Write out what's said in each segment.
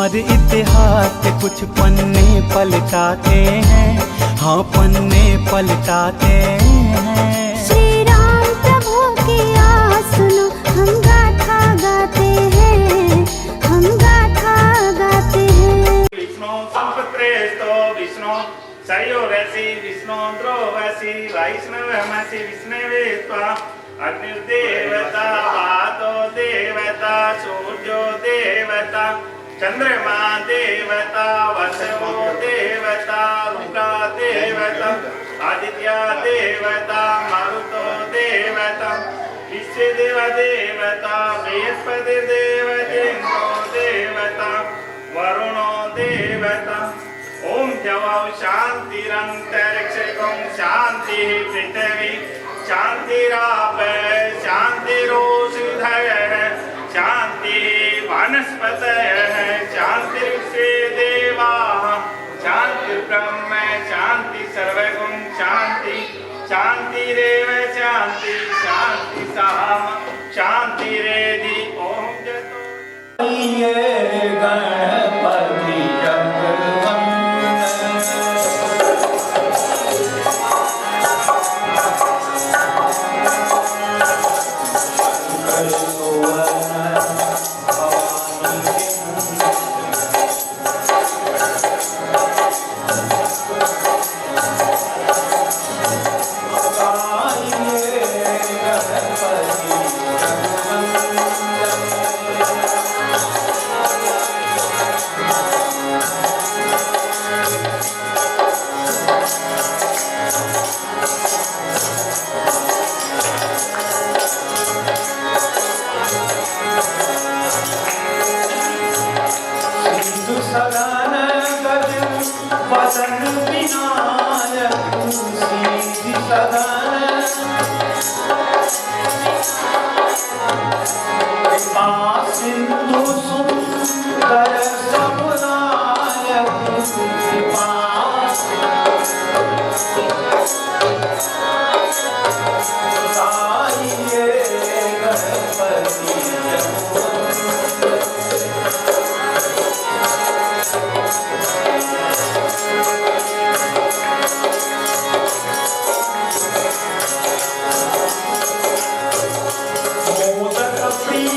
हमारे इतिहास के कुछ पन्ने पलटाते हैं, हाँ पन्ने पलटाते हैं। श्री राम प्रभु की आस सुनो, हम गाथा गाते हैं, हम गाथा गाते हैं। विष्णु संपत्रेस्तो विष्णु सयोरसि विष्णु द्रोवसि वैष्णवमसि विष्णवे त्वा अग्निर्देवता वातो देवता सूर्यो देवता चंद्रमा देवता वसवो देवता रुद्रा देवता आदित्य देवता मरुतो देवता विश्वदेव देवता बृहस्पति देवतेन्द्रो देवता वरुणो देवता। ओम द्यौः शान्तिरन्तरिक्षं शान्तिः पृथिवी शान्तिराप शान्तिरोषधयः शान्तिः वनस्पतयः शान्तिर्विश्वे देवाः शान्तिर्ब्रह्म शान्ति सर्वगुण शान्ति शान्तिरेव शान्ति शान्ति साम शान्तिरेधि। ओम जतो गणपति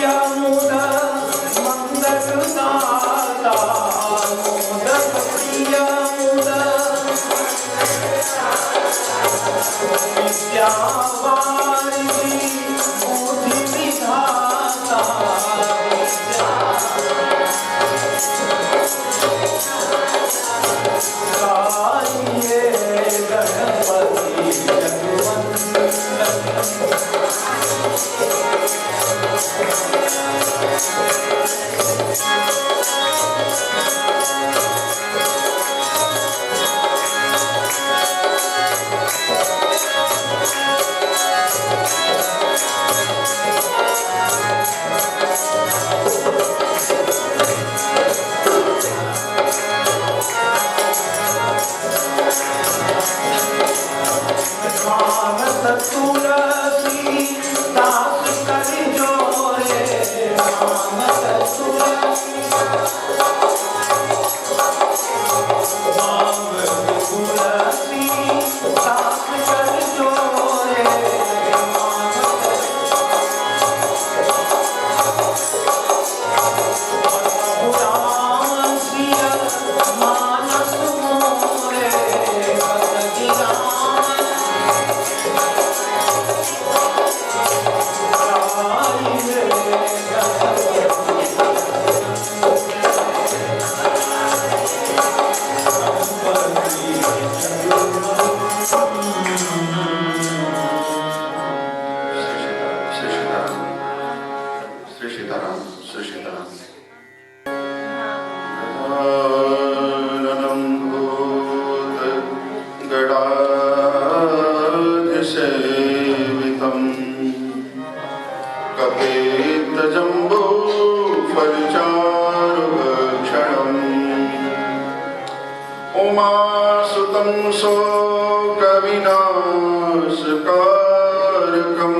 उमासुतं शोकविनाशकारकं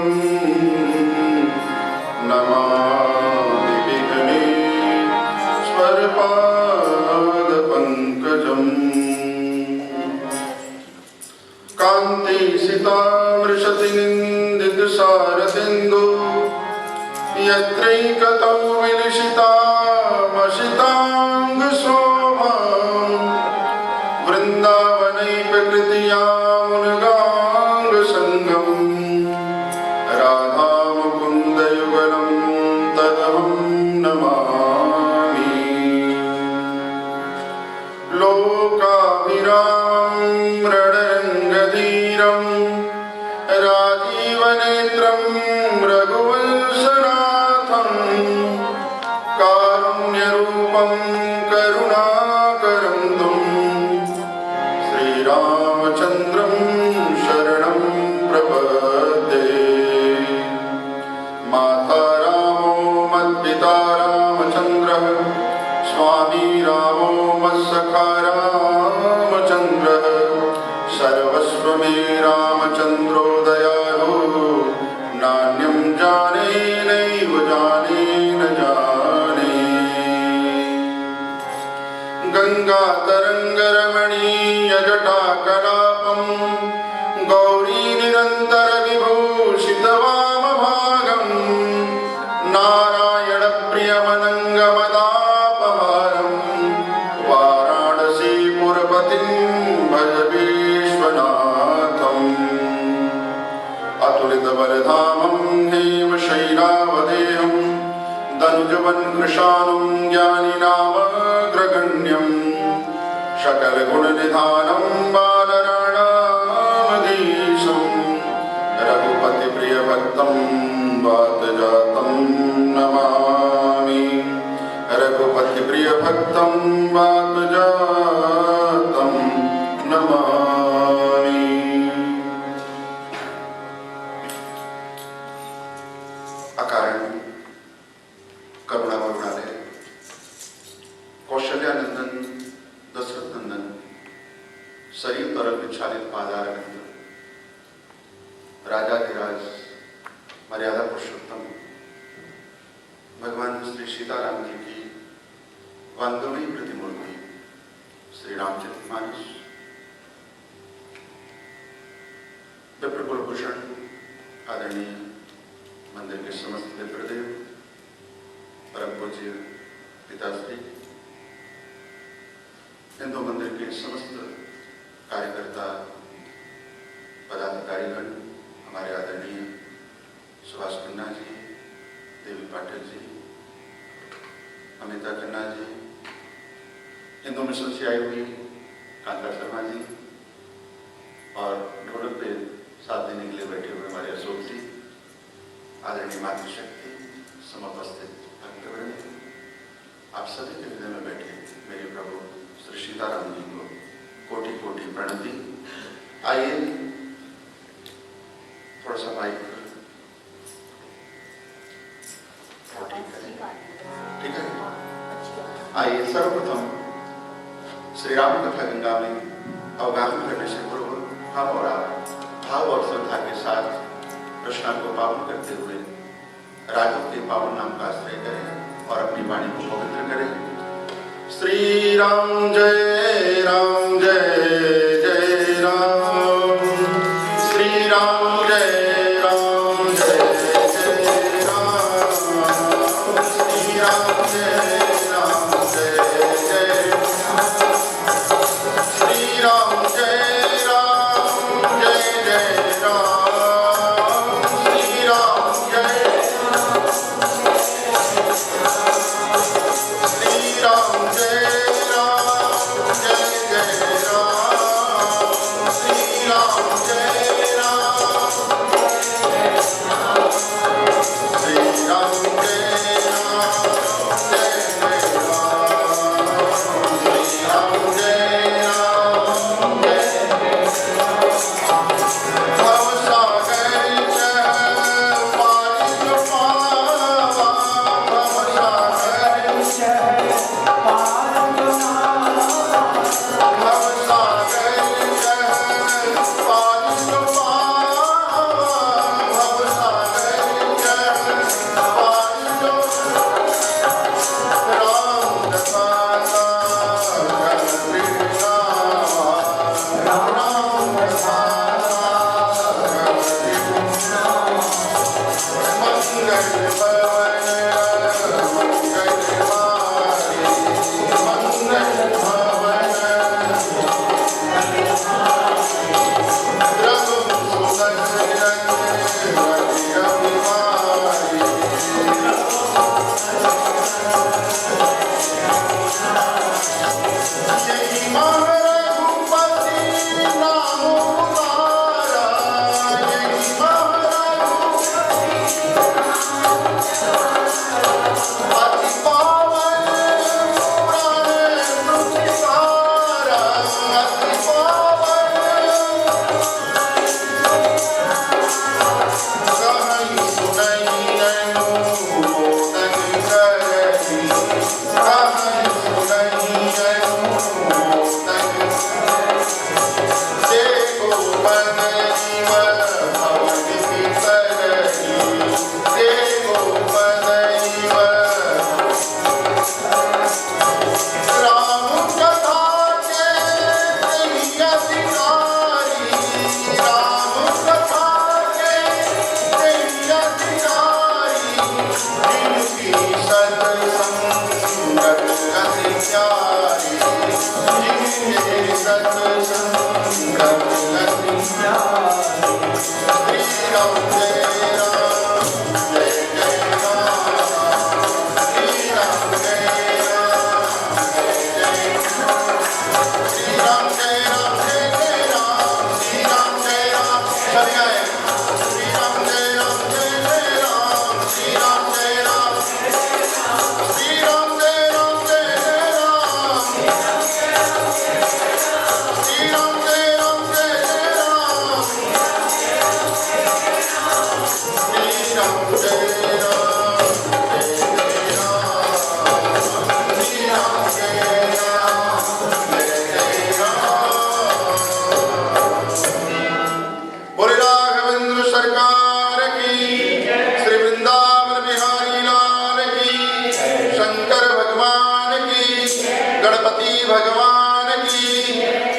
नमामि विघ्नेश्वरपालकम्। शांति सितामृषति निंदित सारसिंधु यत्रैकतौ विनिशितामशितांग शोभा वृंदावनै प्रकृतिया मुनगांग संगम राधा मुकुंद युगलम तदहं नमामि लोकाभिरामं रणरंगधीरं राजीवनेत्रं रघुवंशनाथं कारुण्यरूपं करुणाकरं तं श्रीरामचन्द्रं शरणं प्रपद्ये। माता रामो मत्पिता रामचन्द्रः स्वामी रामो मत्सखा रामचन्द्रः सर्वस्व मे रामचन्द्रो दयालु नान्यं जाने नैव जाने न जाने। गङ्गातरङ्गरमणीयजटाकलापं गौरी निरन्तरविभूषितवामभागं नारायणप्रियमनङ्गमदापहारं वाराणसीपुरपतिं भज विश्वनाथम्। अतुलितबलधामं हेमशैलावदेहं दनुजवन्कृशानं ज्ञानिनामग्रगण्यं सकलगुणनिधानं बालराणामधीशं रघुपतिप्रियभक्तं वातजातं नमामि। रघुपतिप्रियभक्तं वातजातं नमामि। अकारण करुणा वरुणालय कौशल्यानंदन दशरथ नंदन शरीर तरल विच्छालित पादारविंद राजाधिराज मर्यादा पुरुषोत्तम भगवान श्री सीताराम जी की वंदनीय प्रतिमूर्ति श्री रामचरितमानस विप्रकुलभूषण आदरणीय मंदिर के समस्त विप्रदेव परम पूज्य पिताश्री हिंदू मंदिर के समस्त कार्यकर्ता पदाधिकारीगण हमारे आदरणीय सुभाष खन्ना जी, देवी पाटिल जी, अमिता खन्ना जी, हिंदू मिशन से आई हुई कांता शर्मा जी और ढोलक पे साथ देने के लिए बैठे हुए हमारे अशोक जी, आदरणीय मातृशक्ति, समुपस्थित भक्तवृंद, आप सभी के हृदय में बैठे मेरे प्रभु श्री सीताराम जी को कोटि कोटि प्रणति। आइए थोड़ा सा माइक ठीक है। आइए सर्वप्रथम श्री राम कथा गंगा में अवगाहन करने से पूर्व हम और आप भाव और श्रद्धा के साथ कृष्णा को पावन करते हुए राघव के पावन नाम का आश्रय करें और अपनी वाणी को पवित्र करें। श्री राम जय जय राम, श्री राम जय जय राम, श्री राम जय जय श्री राम जय जय राम, श्री राम जय श्री राम जय जय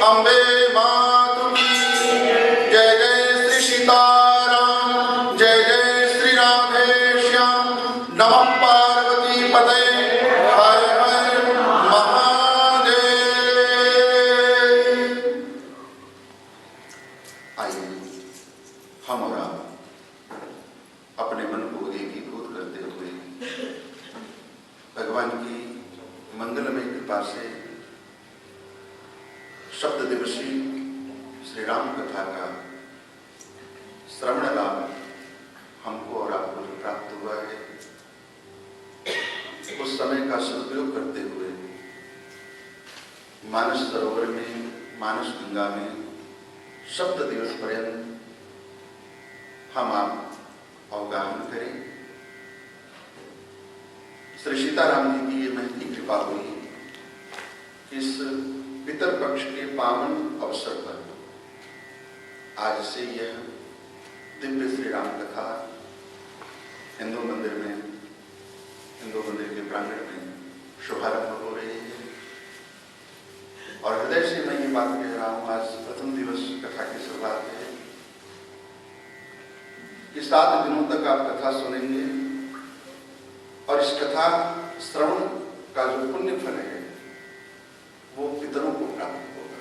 अम्बे मातु की जय जय श्री सीताराम जय जय श्री राधेश्याम नमः पार्वती पते हर हर महादेव। आइए हम और आप अपने मन को एकीभूत करते हुए भगवान की मंगलमय कृपा से शब्द दिवसीय श्री राम कथा का श्रवण लाभ हमको और आपको जो प्राप्त हुआ है, उस समय का सदुपयोग करते हुए मानस सरोवर में, मानस गंगा में शब्द दिवस पर्यंत हम आप अवगाहन करें। श्री सीताराम जी की ये महती कृपा हुई कि इस पितर पक्ष के पावन अवसर पर आज से यह दिव्य श्री राम कथा हिंदू मंदिर के प्रांगण में शुभारंभ हो रही है। और हृदय से मैं ये बात कह रहा हूं, आज प्रथम दिवस कथा की शुरुआत है कि 7 दिनों तक आप कथा सुनेंगे और इस कथा श्रवण का जो पुण्य फल है वो पितरों को प्राप्त होगा।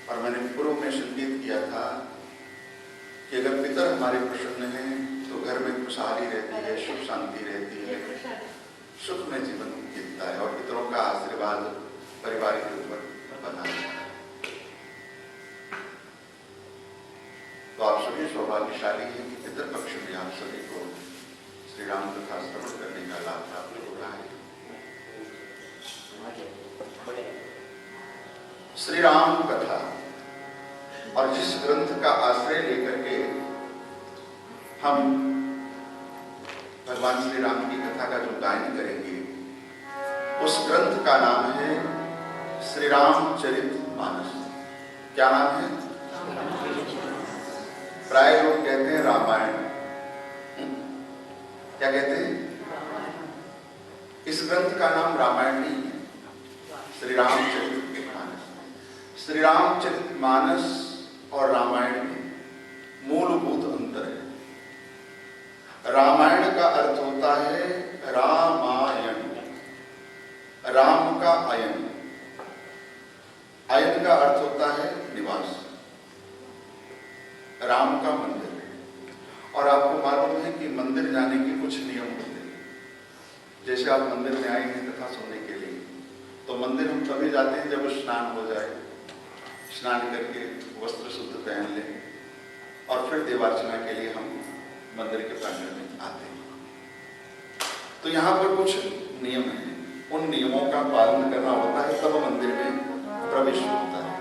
और मैंने पूर्व में संकेत किया था कि अगर पितर हमारे प्रसन्न हैं तो घर में खुशहाली रहती है, सुख शांति रहती है, सुख में जीवन बीतता है और पितरों का आशीर्वाद परिवार के ऊपर बना है। तो आप सभी सौभाग्यशाली हैं कि पितर पक्ष में आप सभी को श्री राम कथा श्रवण करने का लाभ प्राप्त हो रहा है। श्री राम कथा और जिस ग्रंथ का आश्रय लेकर के हम भगवान श्री राम की कथा का जो गायन करेंगे, उस ग्रंथ का नाम है श्री रामचरितमानस। क्या नाम है? प्राय लोग कहते हैं रामायण। क्या कहते हैं? इस ग्रंथ का नाम रामायण नहीं है, श्री रामचरितमानस। श्री रामचरितमानस और रामायण में मूलभूत अंतर है। रामायण का अर्थ होता है रामायण, राम का अयन, अयन का अर्थ होता है निवास, राम का मंदिर है। और आपको मालूम है कि मंदिर जाने के कुछ नियम होते हैं। जैसे आप मंदिर में आएंगे कथा सुनने के लिए, तो मंदिर हम तभी जाते हैं जब स्नान हो जाए, स्नान करके वस्त्र शुद्ध पहन लें और फिर देवार्चना के लिए हम मंदिर के प्रांगण में आते हैं। तो यहाँ पर कुछ नियम हैं, उन नियमों का पालन करना होता है, तब मंदिर में प्रवेश होता है।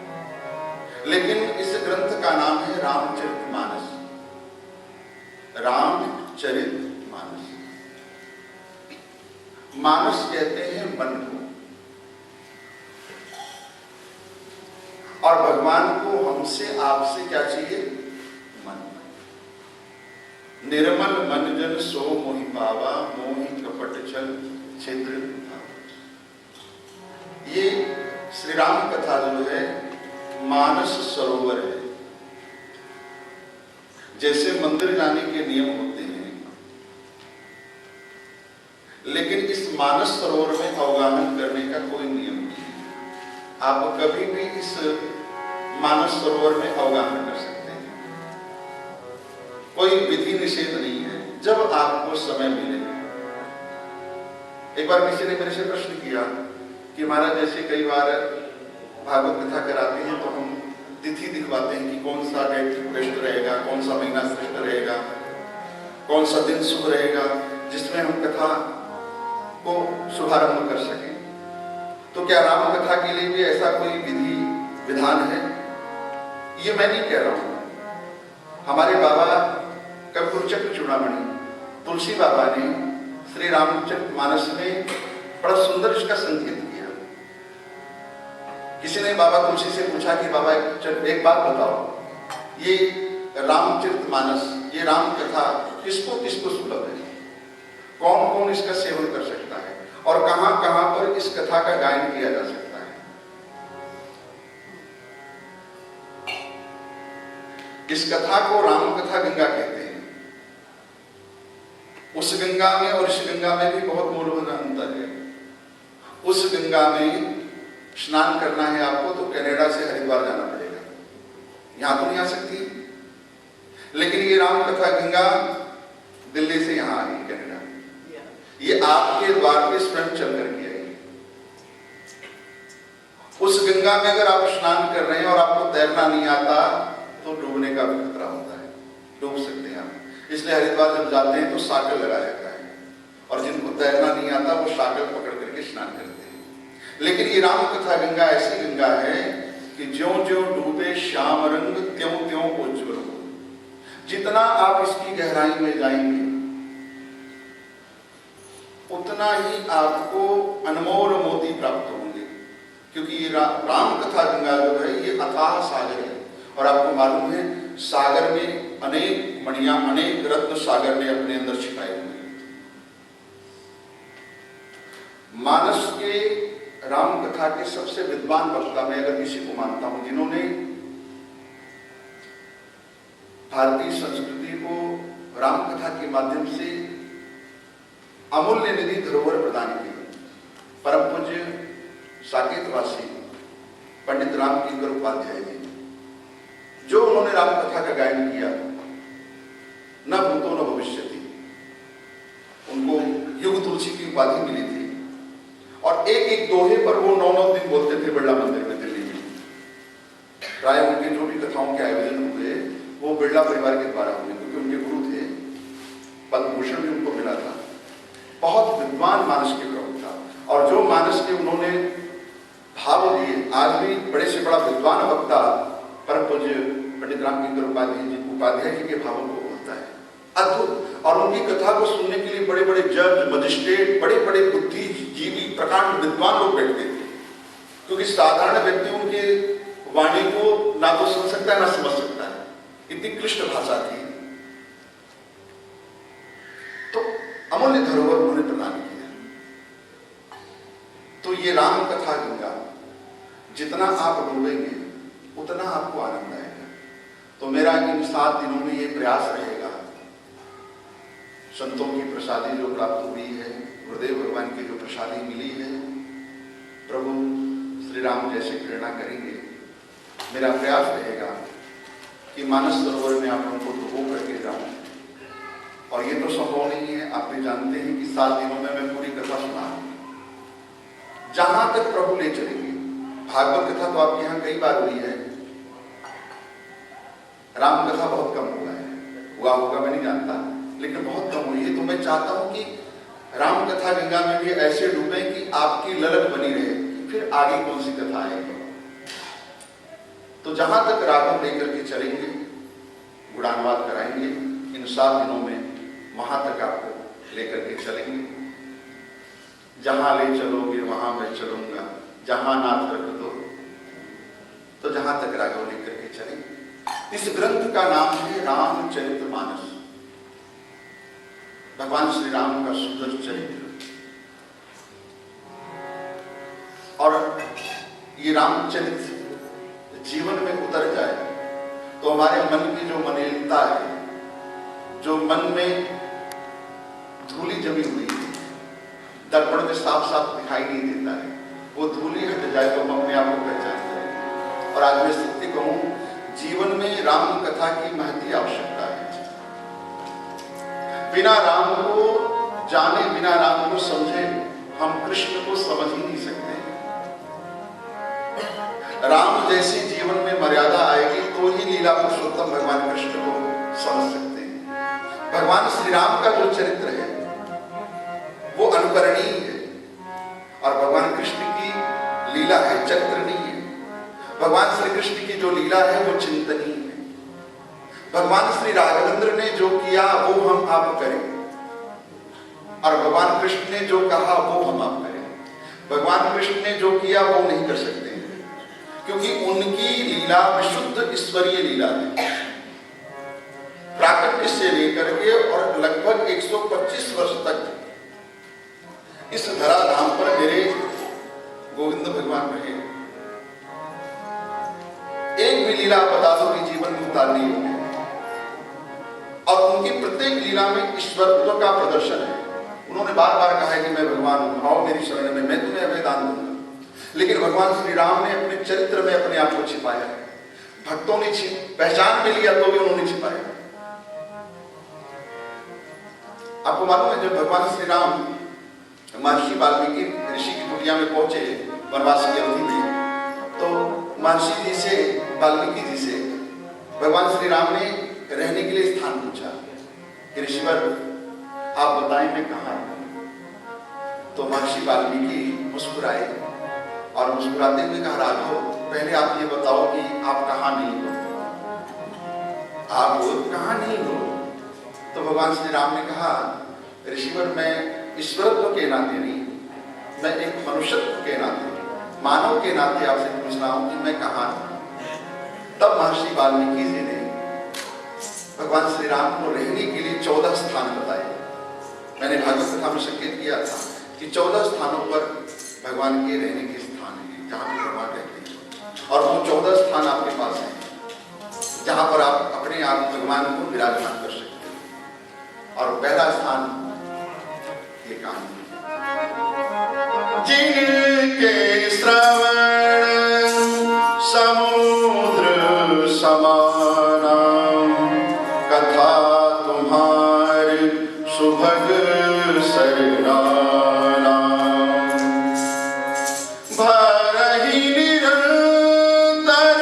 लेकिन इस ग्रंथ का नाम है रामचरितमानस। रामचरितमानस, मानस कहते हैं मन को, और भगवान को हमसे आपसे क्या चाहिए? मन। निर्मल मन जन सो मोहि पावा, मोहि कपट छल छिद्र भावा। ये श्री राम कथा जो है मानस सरोवर है। जैसे मंदिर जाने के नियम होते हैं, लेकिन इस मानस सरोवर में अवगाहन करने का कोई नियम नहीं है। आप कभी भी इस मानस सरोवर में अवगाहन कर सकते हैं, कोई विधि निषेध नहीं है, जब आपको समय मिले। एक बार किसी ने मेरे से प्रश्न किया कि महाराज जैसे कई बार भागवत कथा कराते हैं तो हम तिथि दिखवाते हैं कि कौन सा डेट बेस्ट रहेगा, कौन सा महीना श्रेष्ठ रहेगा, कौन सा दिन शुभ रहेगा जिसमें हम कथा को शुभारंभ कर सकें। तो क्या राम कथा के लिए भी ऐसा कोई विधि विधान है? ये मैं नहीं कह रहा हूं। हमारे बाबा कर्पूरचक्र चूड़ामणि तुलसी बाबा ने श्री रामचरितमानस में बड़ा सुंदर इसका संकेत किया। किसी ने बाबा तुलसी से पूछा कि बाबा एक बात बताओ, ये रामचरितमानस, ये राम कथा किसको किसको सुलभ है, कौन कौन इसका सेवन कर सकता है और कहां कहां पर इस कथा का गायन किया जा सकता है? इस कथा को राम कथा गंगा कहते हैं। उस गंगा में और इस गंगा में भी बहुत मूलभूत अंतर है। उस गंगा में स्नान करना है आपको तो कनाडा से हरिद्वार जाना पड़ेगा, यहां तो नहीं आ सकती। लेकिन ये राम कथा गंगा दिल्ली से यहां आ गई कनाडा, ये आपके द्वार पे स्वयं चल करके आई। उस गंगा में अगर आप स्नान कर रहे हैं और आपको तैरना नहीं आता तो डूबने का भी खतरा होता है, डूब सकते हैं आप। इसलिए हरिद्वार जब जाते हैं तो साकल लगा जाता है, और जिनको तैरना नहीं आता वो साकल पकड़ करके स्नान करते हैं। लेकिन ये राम कथा गंगा ऐसी गंगा है कि ज्यों ज्यों डूबे श्याम रंग त्यों त्यों उज्ज्वल हो। जितना आप इसकी गहराई में जाएंगे उतना ही आपको अनमोल मोती प्राप्त होंगे, क्योंकि ये राम कथा गंगा जो है ये अथाह सागर है। और आपको मालूम है सागर में अनेक मणियां, अनेक रत्न सागर ने अपने अंदर छिपाए हुए हैं। मानस के राम कथा के सबसे विद्वान वक्ता मैं अगर किसी को मानता हूं, जिन्होंने भारतीय संस्कृति को राम कथा के माध्यम से अमूल्य निधि धरोहर प्रदान की, परम पूज्य साकेतवासी पंडित रामकिंकर उपाध्याय जी, जो उन्होंने राम कथा का गायन किया, न भूतो न भविष्यति, उनको युग तुलसी की उपाधि मिली थी। और एक एक दोहे पर वो 9-9 दिन बोलते थे बिरला मंदिर में दिल्ली में। प्राय उनके जो भी कथाओं के आयोजन हुए वो बिरला परिवार के द्वारा हुए, क्योंकि उनके गुरु थे, पद्म भूषण भी उनको मिला था। बहुत विद्वान मानस के प्रवक्ता, और जो मानस के उन्होंने भाव दिए, आज भी बड़े से बड़ा विद्वान वक्ता परम पूज्य पंडित रामकिंकर उपाध्याय जी के भावों को बोलता है, अद्भुत। और उनकी कथा को सुनने के लिए बड़े बड़े जज, मजिस्ट्रेट, बड़े बड़े बुद्धिजीवी, प्रकांड विद्वान लोग बैठते थे, क्योंकि साधारण व्यक्ति उनके वाणी को ना तो सुन सकता है ना समझ सकता है, इतनी क्लिष्ट भाषा थी। तो अमूल्य धरोहर उन्होंने प्रदान किया। तो ये राम कथा गंगा जितना आप डूबेंगे उतना आपको आनंद आएगा। तो मेरा इन 7 दिनों में ये प्रयास रहेगा, संतों की प्रसादी जो प्राप्त हुई है, गुरुदेव भगवान की जो प्रसादी मिली है, प्रभु श्री राम जैसे प्रेरणा करेंगे। मेरा प्रयास रहेगा कि मानस सरोवर में आप लोगों को डुबो करके जाऊं, और ये तो संभव नहीं है, आप भी जानते हैं कि 7 दिनों में मैं पूरी कथा सुना, जहां तक प्रभु ले चलेंगे। भागवत कथा तो आपके यहाँ कई बार हुई है, राम कथा बहुत कम हुआ है, हुआ होगा मैं नहीं जानता, लेकिन बहुत कम हुई है। तो मैं चाहता हूं कि राम कथा गंगा में भी ऐसे डूबे कि आपकी ललक बनी रहे, फिर आगे कौन सी कथा आएगी। तो जहां तक राघव लेकर के चलेंगे, गुणानुवाद कराएंगे, इन 7 दिनों में वहां तक आपको लेकर के चलेंगे। जहां ले चलोगे वहां मैं चलूंगा, जहां नाथ रख दो, तो जहां तक राघव लेकर के चलेंगे। इस ग्रंथ का नाम है रामचरितमानस, भगवान श्री राम का सुंदर चरित्र। और ये रामचरित जीवन में उतर जाए तो हमारे मन की जो मलिनता है, जो मन में धूली जमी हुई है, दर्पण में साफ साफ दिखाई नहीं देता है, वो धूली हट जाए तो हम अपने आप को पहचान करें। और आज मैं सत्य कहूं, जीवन में राम कथा की महती आवश्यकता है। बिना राम को जाने, बिना राम को समझे हम कृष्ण को समझ ही नहीं सकते। राम जैसी जीवन में मर्यादा आएगी तो ही लीला पुरुषोत्तम भगवान कृष्ण को समझ सकते हैं। भगवान श्री राम का जो चरित्र है वो अनुकरणीय है, और भगवान कृष्ण की लीला है चरित्रनीय है। भगवान श्री कृष्ण की जो लीला है वो चिंतनीय है। भगवान श्री राघवेंद्र ने जो किया वो हम आप करें, और भगवान कृष्ण ने जो कहा वो हम आप करें। भगवान कृष्ण ने जो किया वो नहीं कर सकते, क्योंकि उनकी लीला विशुद्ध ईश्वरीय लीला है। प्राकट्य से लेकर के और लगभग 125 वर्ष तक इस धराधाम पर मेरे गोविंद भगवान रहे। एक भी लीला बता दो कि जीवन में उतार नहीं होगी। और उनकी प्रत्येक लीला में ईश्वरत्व का प्रदर्शन है। उन्होंने बार बार कहा है कि मैं भगवान हूं, आओ मेरी शरण में, मैं तुम्हें अभयदान दूंगा। लेकिन भगवान श्री राम ने अपने चरित्र में अपने आप को छिपाया। भक्तों ने पहचान भी लिया तो भी उन्होंने छिपाया। आपको मालूम है जब भगवान श्री राम महर्षि वाल्मीकि ऋषि की कुटिया में पहुंचे वनवास की अवधि में, तो महर्षि जी से, वाल्मीकि जी से भगवान श्री राम ने रहने के लिए स्थान पूछा कि ऋषिवर आप बताएं मैं कहाँ रहूं। तो महर्षि वाल्मीकि मुस्कुराए और मुस्कुराते हुए कहा, राघव पहले आप ये बताओ कि आप कहाँ नहीं हो, आप कहाँ नहीं हो। तो भगवान श्री राम ने कहा, ऋषिवर मैं ईश्वरत्व के नाते नहीं, मैं एक मनुष्यत्व के नाते, मानव के नाते आपसे पूछ रहा हूं कि मैं कहाँ हूं। तब महर्षि वाल्मीकि जी ने भगवान श्री राम को रहने के लिए 14 स्थान बताए। मैंने भागवत कथा में संकेत किया था कि 14 स्थानों पर भगवान के रहने के स्थान हैं जहाँ पर भगवान रहते हैं, और वो 14 स्थान आपके पास हैं जहाँ पर आप अपने आप भगवान को विराजमान कर सकते हैं। और पहला स्थान ये कहानी, जिनके श्रवण समुद्र समाना, कथा तुम्हारी सुभग सरनाना, भरहि निरंतर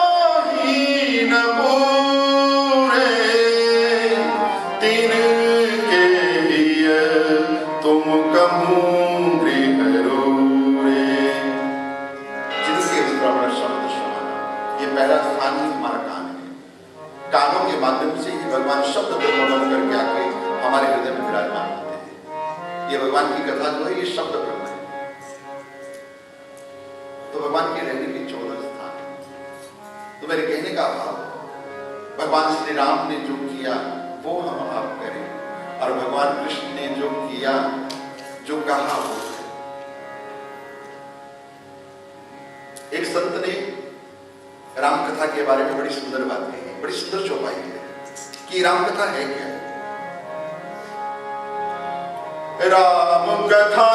होहि न पूरे, तिनके हिय तुम कहूँ गृह रूरे। जिनके श्रवण शब्द समान, ये पहला स्थान ही हमारा कान है। कानों के माध्यम से ही भगवान शब्द ब्रह्म बन करके आके हमारे हृदय में विराजमान होते हैं। ये भगवान की कथा जो है ये शब्द ब्रह्म है। तो भगवान के रहने के 14 स्थान। तो मेरे कहने का भाव, भगवान श्री राम ने जो किया वो हम आप करें, और भगवान कृष्ण ने जो किया, जो कहा वो करें। एक संत ने राम कथा के बारे में बड़ी सुंदर बात कही है, बड़ी सुंदर चौपाई है कि राम कथा है क्या। राम कथा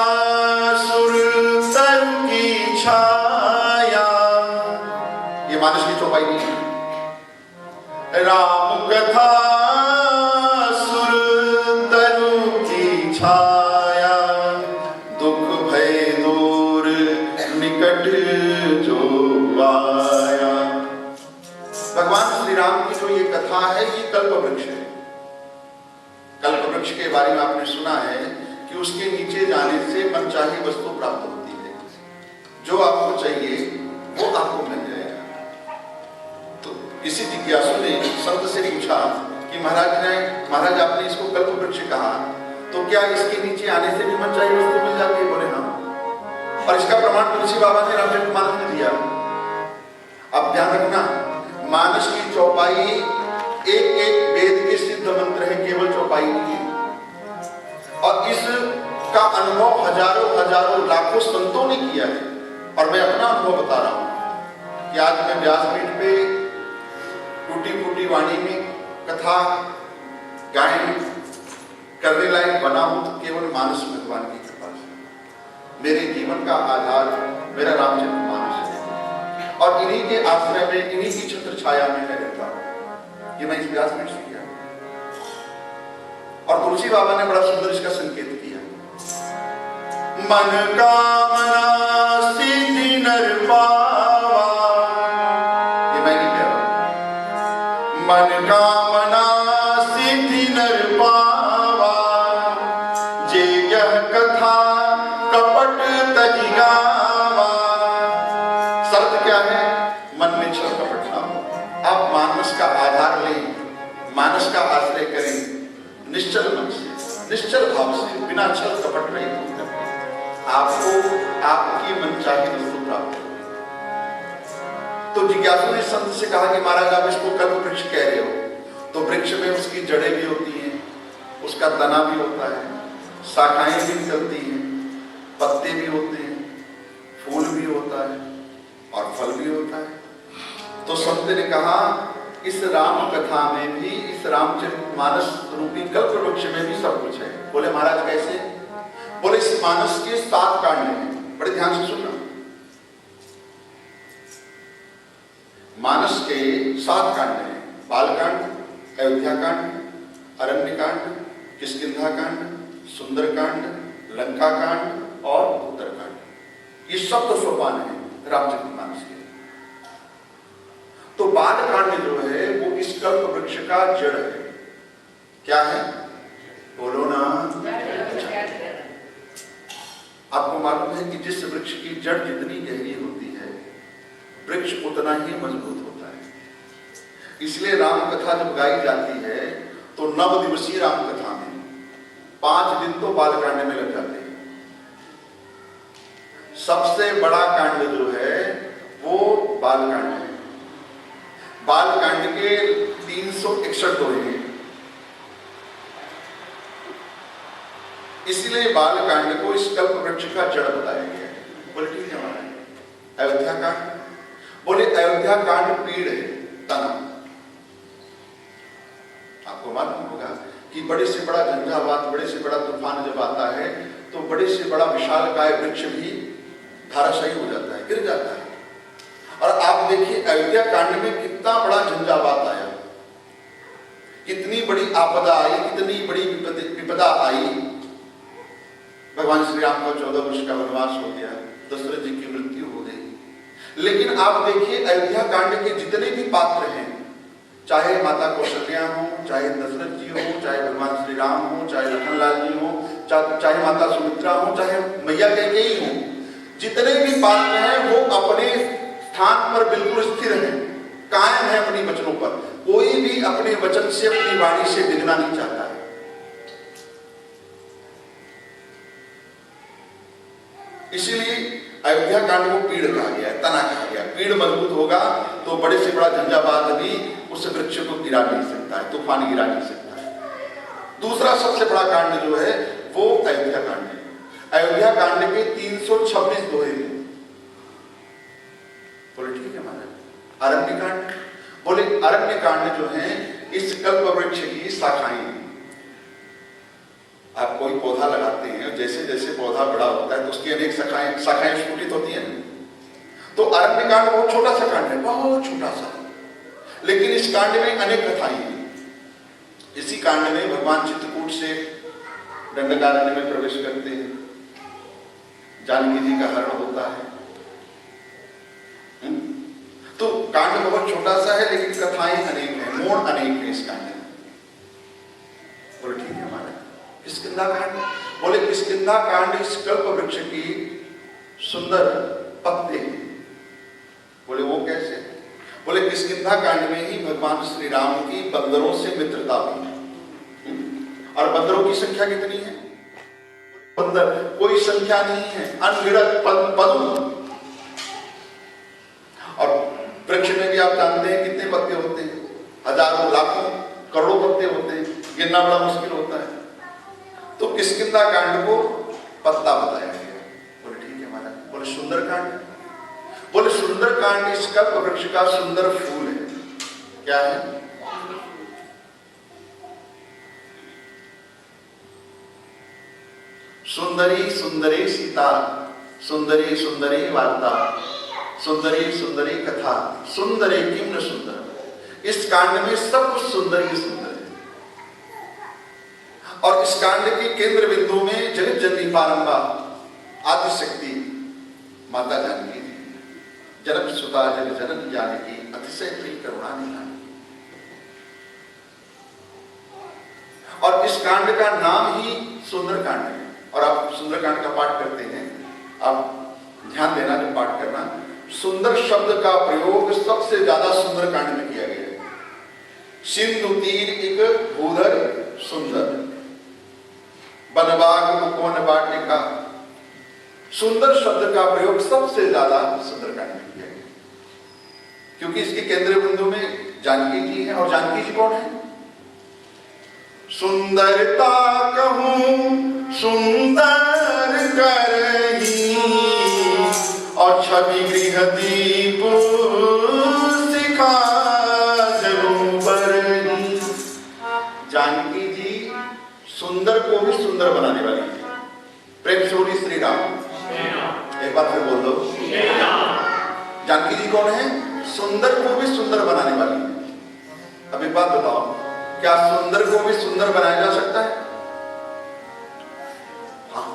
सुर तरु की छाया, ये मानस की चौपाई नहीं है। राम कथा सुर तरु की छाया, दुख भय दूर निकट जो आया। भगवान श्री राम की जो ये कथा है ये कल्प वृक्ष है। कल्प वृक्ष के बारे में आपने सुना है कि उसके नीचे जाने से मनचाही वस्तु प्राप्त होती है, जो आपको चाहिए वो आपको मिल जाएगा। तो किसी जिज्ञासु ने संत से पूछा कि महाराज आपने इसको कल्प वृक्ष कहा, तो क्या इसके नीचे आने से भी मनचाही वस्तु मिल जाती है? बोले हाँ। और इसका प्रमाण तुलसी बाबा ने रामचरितमानस में दिया। अब ध्यान रखना, मानस की चौपाई एक एक वेद के सिद्ध मंत्र है, केवल चौपाई नहीं है। और इसका अनुभव हजारों लाखों संतों ने किया है। और मैं अपना अनुभव बता रहा हूं कि आज मैं व्यासपीठ पे टूटी फूटी वाणी में कथा गायन करने लायक बना हूं तो केवल मानस भगवान की कृपा से। मेरे जीवन का आधार मेरा रामचरितमानस है, और इन्हीं के आश्रय में, इन्हीं की छत्र छाया में मैं रहता हूं। ये मैं इस व्यासपीठ से किया। और तुलसी बाबा ने बड़ा सुंदर इसका संकेत किया, मन कामना सिद्धि नर पावा। ये मैं नहीं कह रहा। मन कामना सिद्धि नर पावा, जे यह कथा कपट तजि गावा। शर्त क्या है? मन में छल कपट ना हो। आप मानस का आधार लें, मानस का आश्रय करें, निश्चल मन से, निश्चल भाव से, बिना छल कपट रहित होकर आपको आपकी मनचाही वस्तु प्राप्त हो। तो जिज्ञासु ने संत से कहा कि महाराज आप इसको कल्प वृक्ष कह रहे हो, तो वृक्ष में उसकी जड़ें भी होती हैं, उसका तना भी होता है, शाखाएं भी निकलती हैं, पत्ते भी होते हैं, फूल भी होता है और फल भी होता है। तो संत ने कहा इस राम कथा में भी, इस रामचरितमानस रूपी कल्प वृक्ष में भी सब कुछ है। बोले महाराज कैसे? बोले इस मानस के 7 कांड हैं, बड़े ध्यान से सुनना। मानस के 7 कांड हैं, बालकांड, अयोध्या कांड, अरण्य कांड, किष्किंधा कांड, सुंदर कांड, लंका कांड और उत्तर कांड। ये सब तो सोपान है रामचरितमानस के। तो बाल कांड जो है वो इस कल्प वृक्ष का जड़ है। क्या है? बोलो ना। आपको मालूम है कि जिस वृक्ष की जड़ जितनी गहरी होती है, वृक्ष उतना ही मजबूत होता है। इसलिए राम कथा जब गाई जाती है तो 9 दिवसीय राम कथा में 5 दिन तो बाल कांड में लग जाते हैं। सबसे बड़ा कांड जो है वो बाल कांड है। बाल कांड के 361 दोहे हैं। इसलिए बाल कांड को इस कल्प वृक्ष का जड़ बताया गया है। बोले ठीक है हमारा। अयोध्या कांड, बोले अयोध्या कांड पीड़ है, तना। आपको मालूम होगा कि बड़े से बड़ा झंझावात, बड़े से बड़ा तूफान जब आता है तो बड़े से बड़ा विशालकाय वृक्ष भी धाराशायी हो जाता है, गिर जाता है। और आप देखिए अयोध्या कांड में कितना बड़ा झंझावात आया, कितनी बड़ी आपदा आई, कितनी बड़ी विपदा आई। भगवान श्री राम का 14 वर्ष का वनवास हो गया, दशरथ जी की मृत्यु हो गई। लेकिन आप देखिए अयोध्या कांड के जितने भी पात्र हैं, चाहे माता कौशल्या हो, चाहे दशरथ जी हो, चाहे भगवान श्री राम हो, चाहे लखनलाल जी हो, चाहे माता सुमित्रा हो, चाहे मैया कैकेयी हो, जितने भी पात्र हैं वो अपने स्थान पर बिल्कुल स्थिर हैं, कायम है अपनी वचनों पर। कोई भी अपने वचन से, अपनी वाणी से डिगना नहीं चाहता है। इसीलिए अयोध्या कांड को पीड़ कहा गया, तना कहा गया। पीड़ मजबूत होगा तो बड़े से बड़ा झंझावात भी उस वृक्ष को गिरा नहीं सकता है, तूफान गिरा नहीं सकता है। दूसरा सबसे बड़ा कांड जो है वो अयोध्या कांड है। अयोध्या कांड के 326 दोहे हैं। बोले ठीक है महाराज। अरण्य कांड, बोले अरण्य कांड जो है इस कल्प वृक्ष की शाखाएं हैं। आप कोई पौधा लगाते हैं, जैसे जैसे पौधा बड़ा होता है तो उसकी अनेक शाखाएं स्फुटित होती हैं। तो अरण्य कांड बहुत छोटा सा कांड है, बहुत छोटा सा, लेकिन इस कांड में अनेक कथाएं हैं। इसी कांड में भगवान चित्रकूट से दंडकारण्य में प्रवेश करते हैं, जानकी जी का हरण होता है। तो कांड बहुत छोटा सा है लेकिन कथाएं अनेक हैं, मोड़ अनेक हैं इस कांड में। बोले ठीक है हमारा। किष्किंधा कांड, बोले किष्किंधा कांड इस कल्प वृक्ष की सुंदर पत्ते हैं। बोले वो कैसे? बोले किष्किंधा कांड में ही भगवान श्री राम की बंदरों से मित्रता हुई है। और बंदरों की संख्या कितनी है? बंदर कोई संख्या नहीं है, अनगिनत पद्म। और वृक्ष में भी आप जानते हैं कितने पत्ते होते हैं, हजारों, लाखों, करोड़ों पत्ते होते हैं, गिनना बड़ा मुश्किल होता है। तो किष्किंधा कांड को पत्ता बताया गया। बोले ठीक है महाराज। बोले सुंदर कांड, बोले सुंदर कांड इस कल्प वृक्ष का सुंदर फूल है। क्या है? सुंदरी सुंदरी सीता, सुंदरी सुंदरी वार्ता, सुंदरी सुंदरी कथा, सुंदरी किम न सुंदर। इस कांड में सब कुछ सुंदर ही सुंदर है। और इस कांड के केंद्र बिंदु में जगत जननी पारंबा आदिशक्ति माता जानकी जी, जनक सुता जग जनन जानकी, अतिशय प्रिय करुणा निधान। और इस कांड का नाम ही सुंदर कांड है। और आप सुंदर कांड का पाठ करते हैं, आप ध्यान देना जब पाठ करना, सुंदर शब्द का प्रयोग सबसे ज्यादा सुंदर कांड में किया गया है। सिंधु तीर एक भूधर सुंदर, बनबाग मुकोन वाटिका। सुंदर शब्द का प्रयोग सबसे ज्यादा सुंदर कांड में किया गया, क्योंकि इसके केंद्र बिंदु में जानकी जी हैं। और जानकी जी कौन है? सुंदरता कहूं सुंदर करही, और छवि गृह दीप सिखा जरूर। सुंदर बनाने वाली है। प्रेम से बोली श्री राम। एक बार फिर बोल दो। जानकी जी कौन है? सुंदर को भी सुंदर बनाने वाली है। अब एक बात बताओ, क्या सुंदर को भी सुंदर बनाया जा सकता है? हाँ।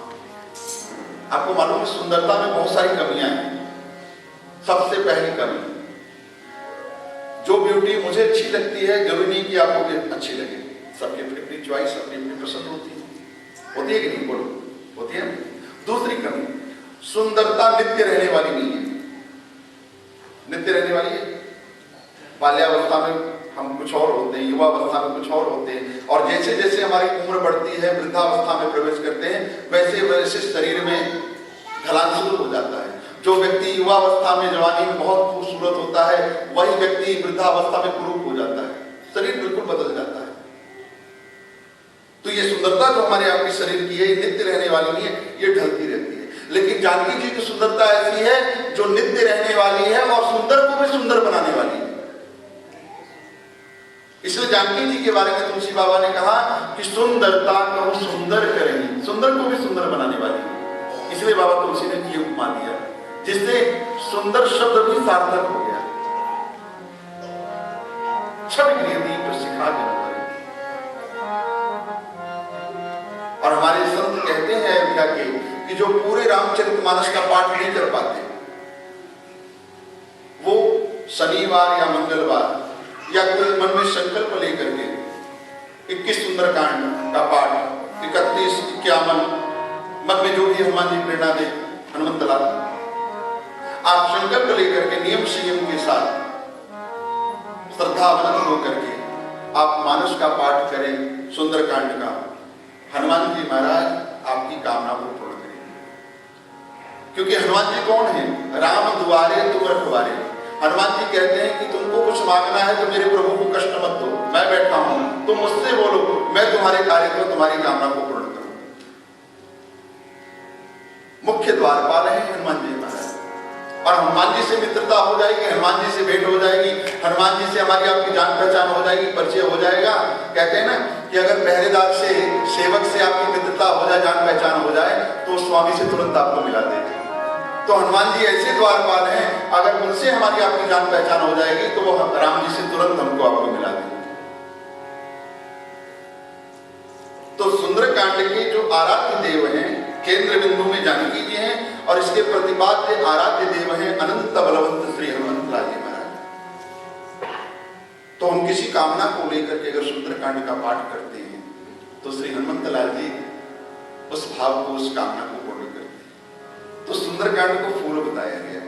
आपको मालूम है सुंदरता में बहुत सारी कमियां हैं। सबसे पहली कमी, जो ब्यूटी मुझे अच्छी लगती है जरूरी नहीं कि आपको भी अच्छी लगे। सबकी अपनी चॉइस, अपनी अपनी पसंद होती है कि नहीं? बोलो, होती है। दूसरी कमी, सुंदरता नित्य रहने वाली नहीं है। नित्य रहने वाली है? बाल्यावस्था में हम कुछ और होते हैं, युवावस्था में कुछ और होते हैं, और जैसे जैसे हमारी उम्र बढ़ती है, वृद्धावस्था में प्रवेश करते हैं, वैसे वैसे शरीर में ढलान शुरू हो जाता है। जो व्यक्ति युवावस्था में, जवानी में बहुत खूबसूरत होता है, वही व्यक्ति वृद्धावस्था में कुरूप हो जाता है। शरीर बिल्कुल बदल जाता है। तो ये सुंदरता जो हमारे आपके शरीर की है, ये नित्य रहने वाली नहीं है, ये ढलती रहती है। लेकिन जानकी जी की सुंदरता ऐसी है जो नित्य रहने वाली है और सुंदर को भी सुंदर बनाने वाली है। इसलिए जानकी जी के बारे में तुलसी बाबा ने कहा कि सुंदरता को सुंदर करेंगी, सुंदर को भी सुंदर बनाने वाली है। इसलिए बाबा तुलसी ने ये उपमा दिया, जिससे सुंदर शब्द भी सार्थक हो गया। छवि दीप सिखा देना। और हमारे संत कहते हैं अयोध्या के कि जो पूरे रामचरितमानस का पाठ नहीं कर पाते, वो शनिवार या मंगलवार या कोई मन में संकल्प लेकर के 21 सुंदरकांड का पाठ, 31, 51, मन में जो भी हनुमान जी प्रेरणा दे, हनुमंत लाल, आप संकल्प लेकर के नियम संयम के साथ श्रद्धावंत होकर के आप मानस का पाठ करें, सुंदरकांड का, हनुमान जी महाराज आपकी कामना को पूर्ण करेंगे। क्योंकि हनुमान जी कौन है? राम दुआरे तुम रखवारे। हनुमान जी कहते हैं कि तुमको कुछ मांगना है तो मेरे प्रभु को कष्ट मत दो, मैं बैठा हूं, तुम मुझसे बोलो, मैं तुम्हारे कार्य को, तुम्हारी कामना को पूर्ण करूं। मुख्य द्वारपाल है हनुमान जी महाराज। और हनुमान जी से मित्रता हो जाएगी, हनुमान जी से भेंट हो जाएगी, हनुमान जी से हमारी आपकी जान पहचान हो जाएगी, परिचय हो जाएगा। कहते हैं ना कि अगर पहरेदार से, सेवक से आपकी मित्रता हो जाए, जान पहचान हो जाए, तो स्वामी से तुरंत आपको मिला देंगे। तो हनुमान जी ऐसे द्वारपाल हैं, अगर उनसे हमारी आपकी जान पहचान हो जाएगी तो वो राम जी से तुरंत हमको आपको मिला देंगे। तो सुंदरकांड के जो आराध्य देव हैं, केंद्र बिंदु में जानकी जी हैं, और इसके प्रतिपाद्य आराध्य देव हैं अनंत बलवंत श्री हनुमंत लाल जी महाराज। तो हम किसी कामना को लेकर के अगर सुंदरकांड का पाठ करते हैं तो श्री हनुमंत लाल जी उस भाव को, उस कामना को पूर्ण करते हैं। तो सुंदरकांड को फूल बताया गया,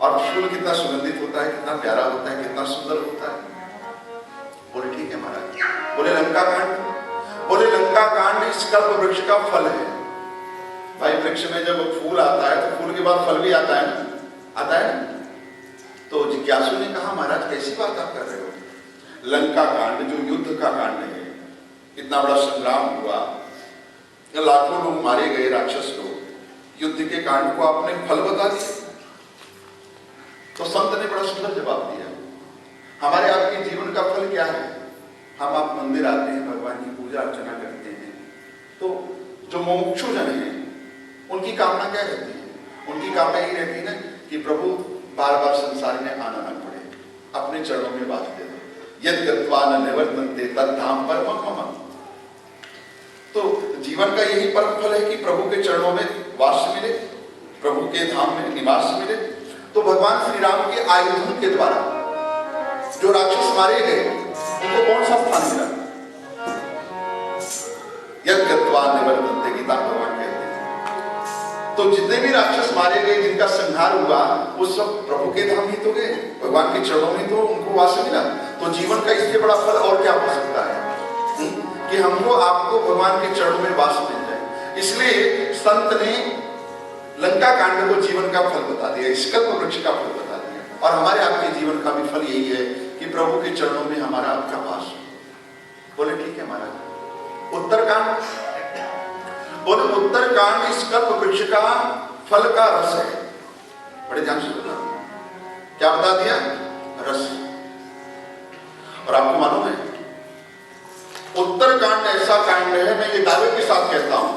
और फूल कितना सुगंधित होता है, कितना प्यारा होता है, कितना सुंदर होता है। बोले ठीक है महाराज। बोले लंका कांड, बोले लंका कांड इस कल्प वृक्ष का फल है। भाई वृक्ष में जब फूल आता है तो फूल के बाद फल भी आता है ना, आता है ना। तो जिज्ञासु ने कहा महाराज कैसी बात आप कर रहे हो? लंका कांड जो युद्ध का कांड है, इतना बड़ा संग्राम हुआ, लाखों लोग मारे गए, राक्षस लोग, युद्ध के कांड को आपने फल बता दिया। तो संत ने बड़ा सुंदर जवाब दिया, हमारे आपके जीवन का फल क्या है? हम आप मंदिर आते हैं, भगवान की पूजा अर्चना करते हैं, तो जो मुमुक्षु जन हैं उनकी कामना क्या रहती है? उनकी कामना यही रहती है ना कि प्रभु बार बार संसार में आना न पड़े, अपने चरणों में वास दे दो, यद गत्वा न निवर्तन्ते तद धाम परमं मम। तो जीवन का यही परम फल है कि प्रभु के चरणों में वास मिले, प्रभु के धाम में निवास मिले। तो भगवान श्री राम के आयुधों के द्वारा जो राक्षस मारे गए उनको कौन सा स्थान मिला? यद गत्वा निवर्तन्ते, गीता भगवान कहते हैं। तो जितने भी राक्षस मारे गए, जिनका संहार हुआ, वो सब प्रभु के धाम ही तो गए, भगवान के चरणों में तो उनको वास मिला। तो जीवन का इससे बड़ा फल और क्या हो सकता है कि हमको आपको भगवान के चरणों में वास मिल जाए। इसलिए संत ने लंका कांड को जीवन का फल बता दिया, इस कल्प वृक्ष का फल बता दिया। और हमारे आपके जीवन का भी फल यही है कि प्रभु के चरणों में हमारा आपका वास हो। बोले ठीक है महाराज। उत्तरकांड, बोले उत्तरकांड इस कल्प वृक्ष का फल का रस है। बड़े ध्यान से सुनना, क्या बता दिया? रस। और आपको मालूम है उत्तरकांड ऐसा कांड है, मैं ये दावे के साथ कहता हूं,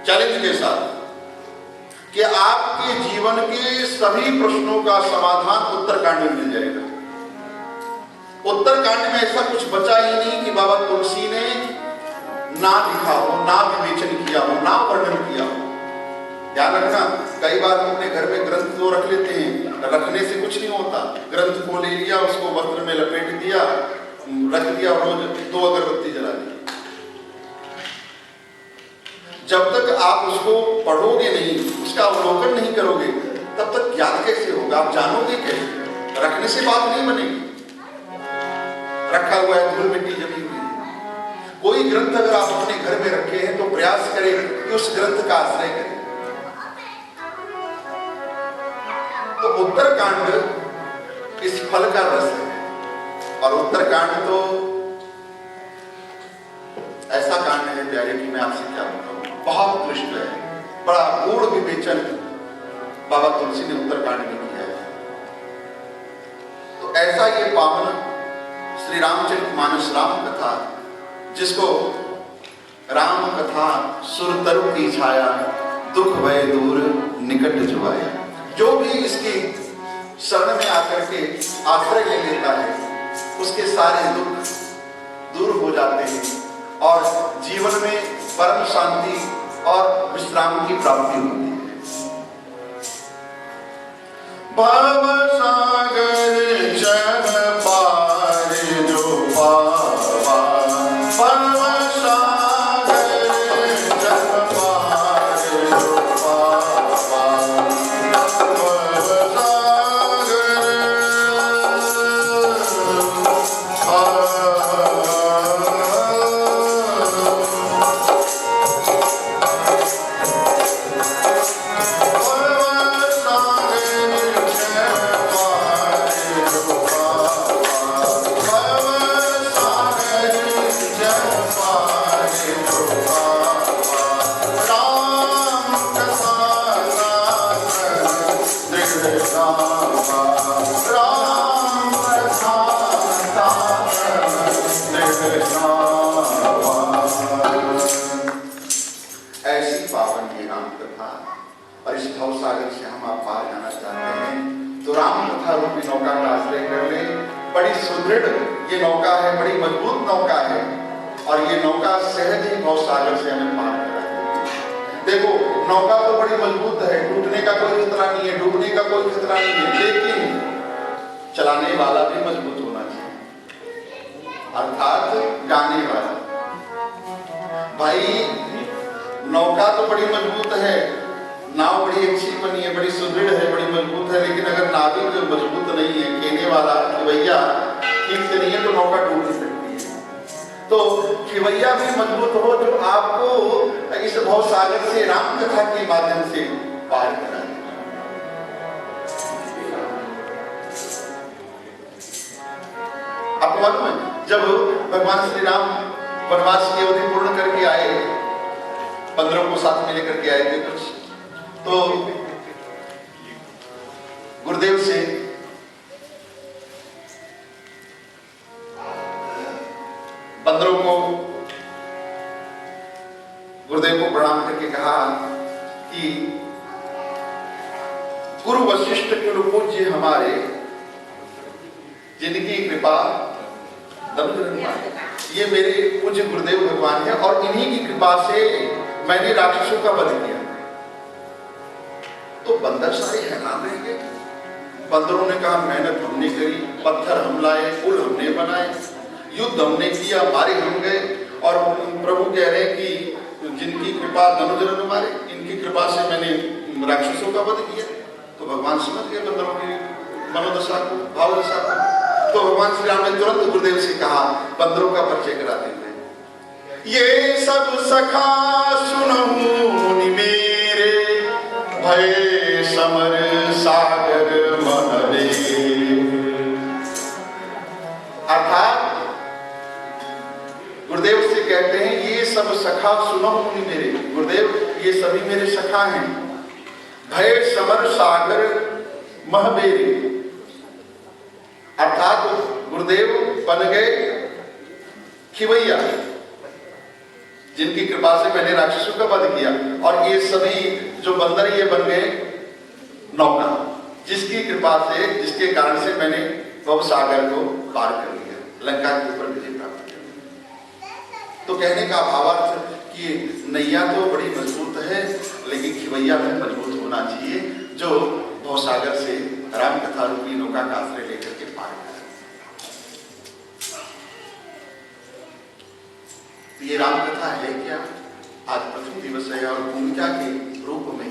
चैलेंज के साथ, कि आपके जीवन के सभी प्रश्नों का समाधान उत्तरकांड में मिल जाएगा। उत्तरकांड में ऐसा कुछ बचा ही नहीं कि बाबा तुलसी ने ना लिखा हो, ना विवेचन किया हो, ना वर्णन किया हो। ध्यान रखना, कई बार हम अपने घर में ग्रंथ तो रख लेते हैं, रखने से कुछ नहीं होता। ग्रंथ को ले लिया, उसको वस्त्र में लपेट दिया, रख दिया, रोज 2 अगरबत्ती जला दी। जब तक आप उसको पढ़ोगे नहीं, उसका अवलोकन नहीं करोगे, तब तक ज्ञान कैसे होगा? आप जानोगे कैसे? रखने से बात नहीं बनेगी। रखा हुआ है, धूल मिट्टी जमी हुई है। कोई ग्रंथ अगर आप अपने घर में रखे हैं तो प्रयास करें कि उस ग्रंथ का आश्रय करें। तो उत्तरकांड इस फल का रस है। और उत्तरकांड तो ऐसा कांड है प्यारे कि मैं आपसे क्या बताऊं, बहुत क्लिष्ट है, बड़ा गूढ़ विवेचन बाबा तुलसी ने उत्तरकांड में किया है। तो ऐसा ये पावन श्री रामचरितमानस राम कथा, जिसको राम कथा सुरतरु की छाया, दुख भय दूर निकट जुआया, जो भी इसकी शरण में आकर के आश्रय ले लेता है उसके सारे दुख दूर हो जाते हैं और जीवन में परम शांति और विश्राम की प्राप्ति होती है। भव सागर चर पार जो पावा, भव सागर चर पार जो पावा, ऐसी पावन ये राम कथा। और इस भव सागर से हम आप पार जाना चाहते हैं तो राम कथा रूपी नौका का आश्रय कर ले। बड़ी सुदृढ़ ये नौका है, बड़ी मजबूत नौका है और ये नौका सहज ही भव सागर से हमें पार कराएगी। देखो, नौका तो बड़ी मजबूत है, टूटने का कोई खतरा नहीं है, डूबने का कोई खतरा नहीं है, लेकिन चलाने वाला भी मजबूत होना चाहिए, अर्थात गाने वाला। भाई नौका तो बड़ी मजबूत है, नाव बड़ी अच्छी बनी है, बड़ी सुदृढ़ है, बड़ी मजबूत है, लेकिन अगर नाविक मजबूत नहीं है, कहने वाला खिवैया ठीक से नहीं है तो नौका डूब नहीं सकती है। तो खिवैया भी मजबूत हो जो आपको इस भव सागर से राम कथा के माध्यम से पार करा। आपको मालूम है, जब भगवान श्री राम वनवास की अवधि पूर्ण करके आए, 15 को साथ में लेकर के आए थे कुछ, तो गुरुदेव से गुरुदेव को प्रणाम करके कहा कि गुरु वशिष्ठ कुल पूज्य हमारे, जिनकी कृपा ये मेरे पूज्य गुरुदेव भगवान है और इन्हीं की कृपा से मैंने राक्षसों का वध किया। तो बंदर सारे हैरान रह गए। बंदरों ने कहा मेहनत हमने करी, पत्थर हम लाए, पुल हमने बनाए, युद्ध हमने किया, मारे हम गए, और प्रभु कह रहे कि जिनकी कृपा धनुजन ने मारे, इनकी कृपा से मैंने राक्षसों का वध किया। तो भगवान समझ गए बंदरों की मनोदशा को, भावदशा को। तो भगवान श्री राम ने तुरंत गुरुदेव से कहा, बंदरों का परिचय कराते हुए, ये सब सखा सुनहु मेरे, भय समर सागर महवे। अर्थात गुरुदेव से कहते हैं ये सब सखा सुनहु मेरे, गुरुदेव ये सभी मेरे सखा हैं। भय समर सागर महबेरे, अर्थात गुरुदेव बन गए खिवैया, जिनकी कृपा से मैंने राक्षसों का वध किया, और ये सभी जो बंदर ये बन गए नौका, जिसकी कृपा से, जिसके कारण से मैंने भव सागर को पार कर लिया, लंका के ऊपर विजय प्राप्त किया। तो कहने का भावार्थ कि नैया तो बड़ी मजबूत है, लेकिन खिवैया भी मजबूत होना चाहिए, जो भव सागर से राम कथा रूपी नौका का आश्रय लेकर के पार कर। ये राम कथा है क्या? आज प्रथम दिवस है और भूमिका के रूप में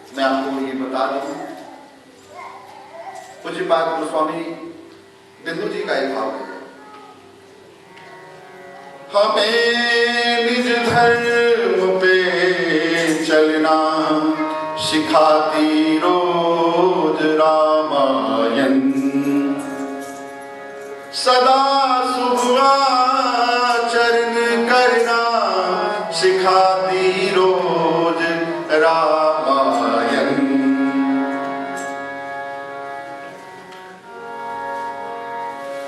मैं आपको ये बता दूं, पूज्यपाद गोस्वामी बिंदु जी का एक भाव है, हमें निज धर्म पे चलना सिखाती रोज रामायण, सदा शुभ आचरण करना सिखाती रोज रामायण।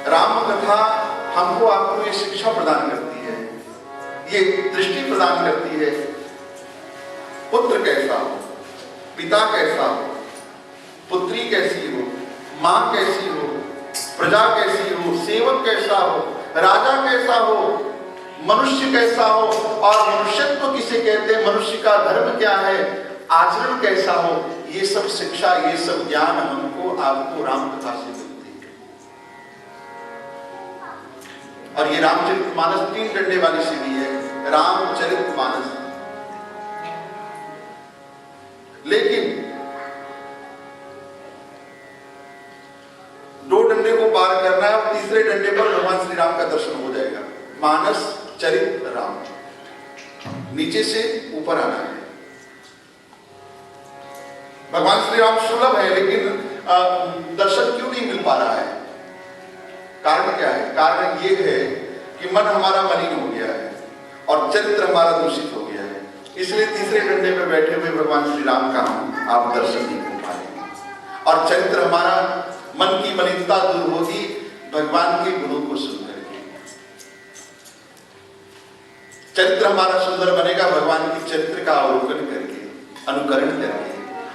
राम कथा हमको आपको ये शिक्षा प्रदान करती है, ये दृष्टि प्रदान करती है, पुत्र कैसा हो, पिता कैसा हो, पुत्री कैसी हो, माँ कैसी हो, प्रजा कैसी हो, सेवक कैसा हो, राजा कैसा हो, मनुष्य कैसा हो, और मनुष्यत्व किसे कहते हैं, मनुष्य का धर्म क्या है, आचरण कैसा हो, ये सब शिक्षा, ये सब ज्ञान हमको आपको राम कथा से मिलती है। और ये रामचरितमानस 3 डंडे वाली सीढ़ी है, रामचरितमानस। लेकिन 2 डंडे को पार करना है और तीसरे डंडे पर भगवान श्री राम का दर्शन हो जाएगा। मानस चरित राम, नीचे से ऊपर आना है। भगवान श्री राम सुलभ है, लेकिन दर्शन क्यों नहीं मिल पा रहा है? कारण क्या है? कारण ये है कि मन हमारा मलिन हो गया है और चरित्र हमारा दूषित हो गया है, इसलिए तीसरे डंडे पे बैठे हुए भगवान श्री राम का हम आप दर्शन नहीं कर पाएंगे। और चरित्र हमारा, मन की मलिनता दूर होगी भगवान के गुणों को सुनकर के। चरित्र हमारा सुंदर बनेगा भगवान के चरित्र का अवलोकन करके, अनुकरण करके,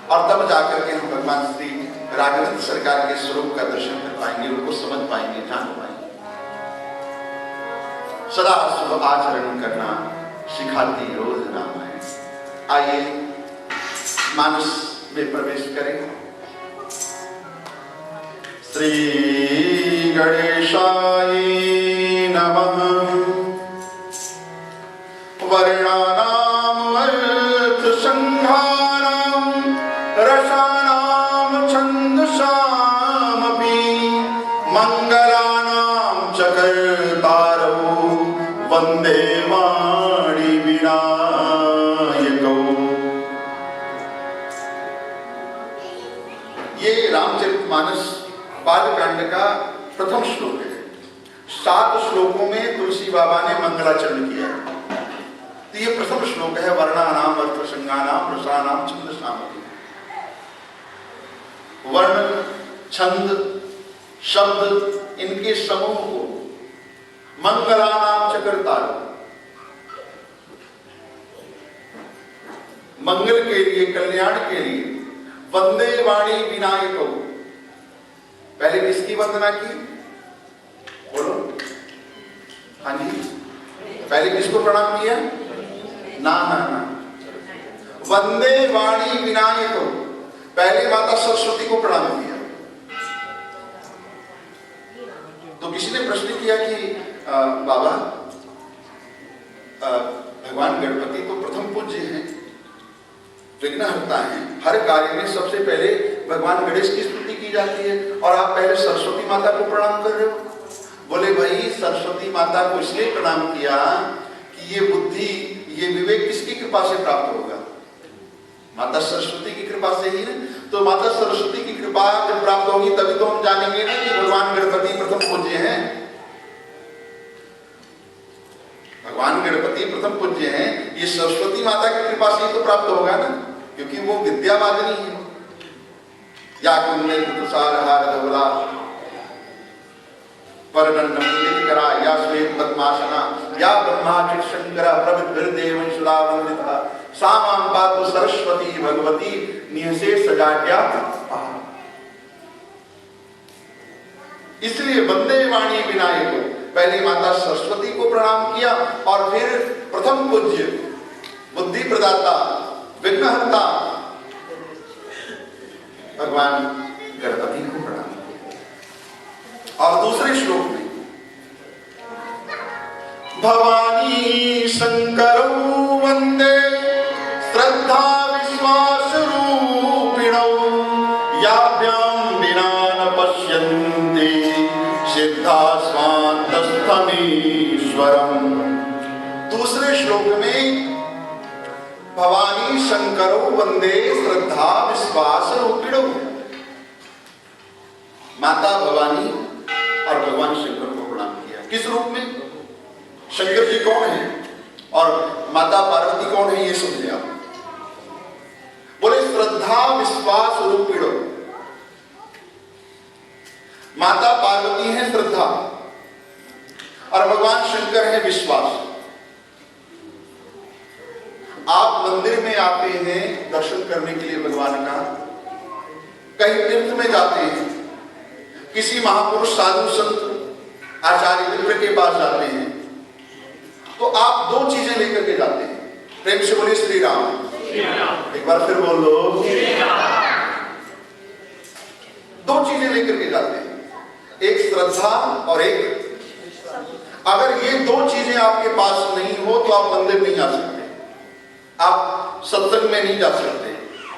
और तब जाकर के हम भगवान श्री राघवेंद्र सरकार के स्वरूप का दर्शन कर पाएंगे, उनको समझ पाएंगे, जान पाएंगे। सदा शुभ आचरण करना सिखाती रोज रामायण। आइए मानस में प्रवेश करें। श्री गणेशाय नमः। वर्णानाम अर्थ संहारम रसानाम छंदसामपि मंगलानाम च कर्तारौ वंदे वाणी विनायको। ये रामचरितमानस बालकांड का प्रथम श्लोक है। 7 श्लोकों में तुलसी बाबा ने मंगलाचरण किया है। तो ये प्रथम श्लोक है, वर्णानाम अर्थ संज्ञानाम रसानाम छंदसामपि। वर्ण, छंद, शब्द, इनके समूह को मंगलानाम च कर्तारौ, मंगल के लिए, कल्याण के लिए, वंदे वाणी विनायको। पहले किसकी वंदना की? बोलो। हाँ जी, पहले किसको प्रणाम किया? ना ना ना, वंदे वाणी विनायको, पहले माता सरस्वती को प्रणाम किया। तो किसी ने प्रश्न किया कि बाबा भगवान गणपति तो प्रथम पूज्य हैं, विघ्नहर्ता हैं, हर कार्य में सबसे पहले भगवान गणेश की स्तुति की जाती है और आप पहले सरस्वती माता को प्रणाम कर रहे हो। बोले भाई, सरस्वती माता को इसलिए प्रणाम किया कि ये बुद्धि, ये विवेक किसकी कृपा से प्राप्त होगा? माता सरस्वती की कृपा से ही ना। तो माता सरस्वती की कृपा जब प्राप्त होगी तभी तो हम जानेंगे ना कि भगवान गणपति प्रथम पूज्य हैं। भगवान गणपति प्रथम पूज्य हैं, ये सरस्वती माता की कृपा से ही तो प्राप्त होगा ना, क्योंकि वो विद्यावादिनी है। या कुंडे तुषार हार धवला, परनन्नमितिकरा या श्वेत पद्मासना या ब्रह्माचित शंकर प्रविद्भिर्देव सुधा वंदिता सामां पातु सरस्वती भगवती निहसे सजाड्या। इसलिए वंदे वाणी विनायको, पहले माता सरस्वती को प्रणाम किया और फिर प्रथम पूज्य बुद्धि प्रदाता विघ्नहर्ता भगवान गणपति को प्रणाम किया। और दूसरे श्लोक में भवानी शंकरौ वंदे श्रद्धा विश्वास रूपिणौ याभ्यां विना न पश्यन्ति सिद्धा स्वान्तस्थमीश्वरम्। दूसरे श्लोक में भवानी शंकरौ वंदे श्रद्धा विश्वास रूपिणौ, माता भवानी और भगवान शंकर को प्रणाम किया। किस रूप में? शंकर जी कौन है और माता पार्वती कौन है, ये समझे आप। बोले श्रद्धा विश्वास रूपिणो, माता पार्वती है श्रद्धा और भगवान शंकर है विश्वास। आप मंदिर में आते हैं दर्शन करने के लिए भगवान का, कहीं तीर्थ में जाते हैं, किसी महापुरुष साधु संत आचार्य मित्र के पास जाते हैं, तो आप दो चीजें लेकर के जाते हैं। प्रेम से बोलिए श्री राम। एक बार फिर बोल लो। दो चीजें लेकर के जाते हैं, एक श्रद्धा और एक, अगर ये दो चीजें आपके पास नहीं हो तो आप मंदिर नहीं जा सकते, आप सत्संग में नहीं जा सकते,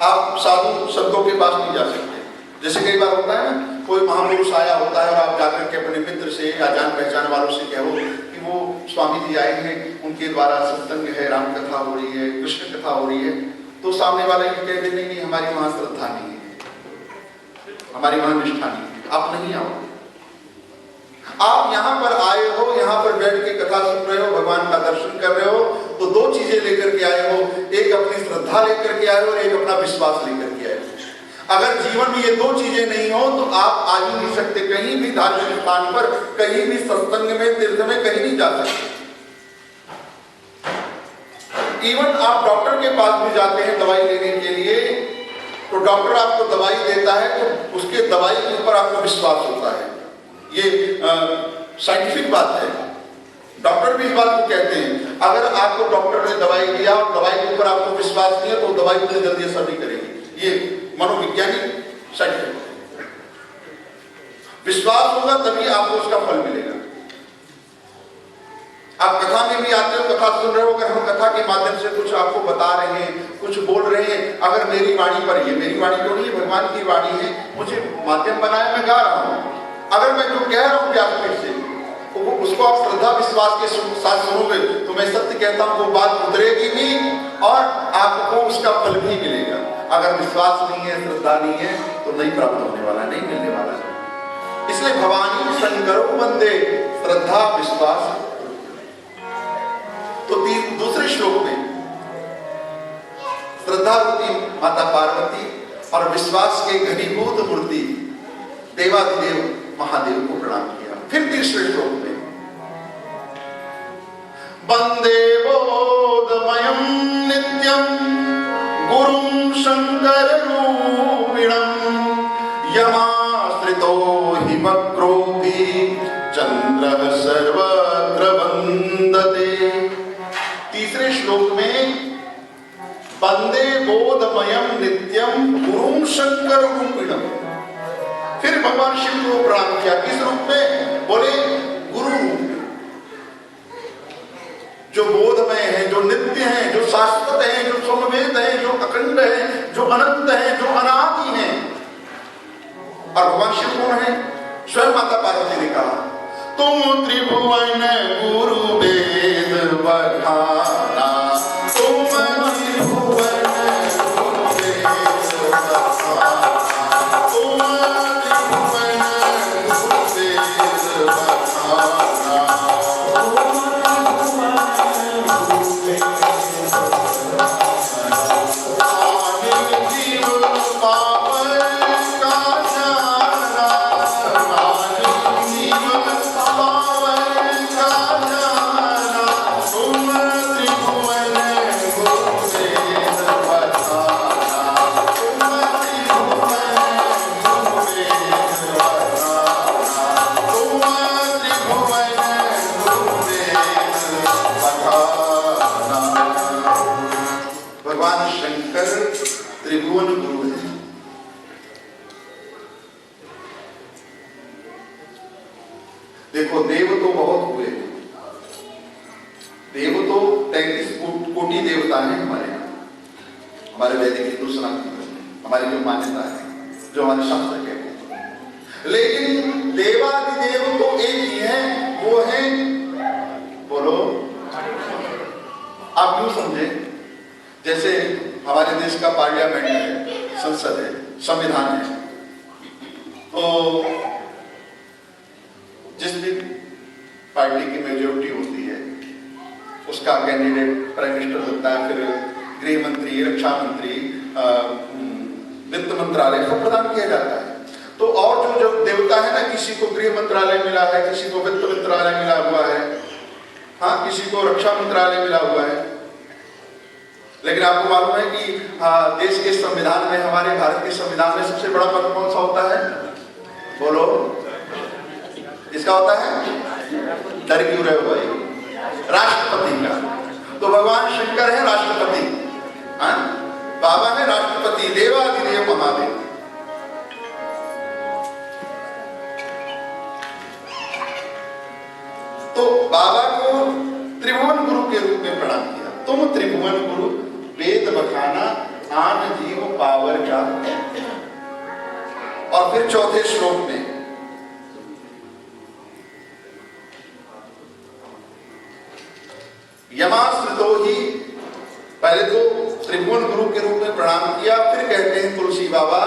आप साधु संतों के पास नहीं जा सकते। जैसे कई बार होता है ना, कोई महापुरुष आया होता है और आप जाकर के अपने मित्र से या जान पहचान वालों से कहो कि वो स्वामी जी आए हैं, उनके द्वारा सत्संग है, राम कथा हो रही है, कृष्ण कथा हो रही है, तो सामने वाला ये कह दे नहीं हमारी वहां श्रद्धा नहीं है, हमारी वहां निष्ठा नहीं है, आप नहीं आओ। आप यहाँ पर आए हो, यहाँ पर बैठ के कथा सुन रहे हो, भगवान का दर्शन कर रहे हो, तो दो चीजें लेकर के आए हो, एक अपनी श्रद्धा लेकर के आए हो और एक अपना विश्वास लेकर के आए हो। अगर जीवन में ये दो चीजें नहीं हो तो आप आ ही नहीं सकते कहीं भी धार्मिक स्थान पर, कहीं भी सत्संग में, तीर्थ में, कहीं नहीं जा सकते। इवन आप डॉक्टर के पास भी जाते हैं दवाई लेने के लिए, तो डॉक्टर आपको दवाई देता है तो उसके दवाई के ऊपर आपको विश्वास होता है। ये साइंटिफिक बात है, डॉक्टर भी इस बात को कहते हैं। अगर आपको डॉक्टर ने दवाई दिया और दवाई के ऊपर आपको विश्वास नहीं है तो दवाई उतनी जल्दी असर नहीं करेगी। ये मनोवैज्ञानिक साइंटिफिक विश्वास होगा तभी आपको उसका फल मिलेगा। आप कथा में भी आते हो, कथा सुन रहे हो, अगर हम कथा के माध्यम से कुछ आपको बता रहे हैं, कुछ बोल रहे हैं, अगर मेरी वाणी पर, ये मेरी वाणी तो नहीं, भगवान की वाणी है, मुझे माध्यम बनाया, मैं गा रहा हूं, अगर मैं जो कह रहा हूं व्यासपीठ से तो उसको आप श्रद्धा विश्वास के साथ सुनोगे तो मैं सत्य कहता हूं वो बात उतरेगी भी और आपको उसका फल भी मिलेगा। अगर विश्वास नहीं है, श्रद्धा नहीं है तो नहीं प्राप्त होने वाला, नहीं मिलने वाला। इसलिए भवानी शंकरो वंदे श्रद्धा विश्वास। तो दूसरे श्लोक में श्रद्धा रूपी माता पार्वती और विश्वास के घनीभूत मूर्ति देवाधिदेव महादेव को प्रणाम किया। फिर तीसरे श्लोक में वंदे बोधमयं नित्यं गुरुं शंकर रूपिणं यमाश्रितो हिमग्रोपी चंद्रः सर्वत्र वंदते। तीसरे श्लोक में वंदे बोधमयं नित्यं गुरुं शंकर रूपिणं, फिर भगवान शिव को प्रणाम किया। किस रूप में? बोले गुरु रूप में, जो बोधमय है, जो नित्य है, जो शाश्वत है, जो समवेद है, जो अखंड है, जो अनंत है, जो अनादि है। और भगवान शिव कौन है? स्वयं माता पार्वती ने कहा तुम त्रिभुवन गुरु वेद बखाना, तुम त्रिभुवन गुरु वेद बखाना, तुम त्रिभुवन गुरु वेद बखाना, पावन का जाना, जीवन देखो देव तो बहुत हुए, देव तो 33 कोटि देवता हैं हमारे वैदिक हिंदू सनातन में, हमारी जो मान्यता है, जो हमारे शास्त्र कहते हैं। लेकिन देवादिदेव तो एक ही है, वो है, बोलो, आप यूं समझे जैसे हमारे देश का पार्लियामेंट है, संसद है, संविधान है, तो जिस भी पार्टी की मेजोरिटी होती है उसका कैंडिडेट प्राइम मिनिस्टर होता है, फिर गृह मंत्री, रक्षा मंत्री, वित्त मंत्रालय को प्रदान किया जाता है। तो और जो देवता है ना, किसी को गृह मंत्रालय मिला है, किसी को वित्त मंत्रालय मिला हुआ है, हाँ, किसी को रक्षा मंत्रालय मिला हुआ है। लेकिन आपको मालूम है कि देश के संविधान में, हमारे भारत के संविधान में सबसे बड़ा पद कौन सा होता है? बोलो, इसका होता है, डर क्यों रहे हो भाई? राष्ट्रपति का। तो भगवान शंकर है राष्ट्रपति, बाबा है राष्ट्रपति, देवादिदेव महादेव। तो बाबा को त्रिभुवन गुरु के रूप में प्रणाम किया। तुम त्रिभुवन गुरु, वेद बखाना, आन जीव पावर का। और फिर चौथे श्लोक में यमाश्रितो ही, पहले तो त्रिभुवन गुरु के रूप में प्रणाम किया, फिर कहते हैं तुलसी बाबा,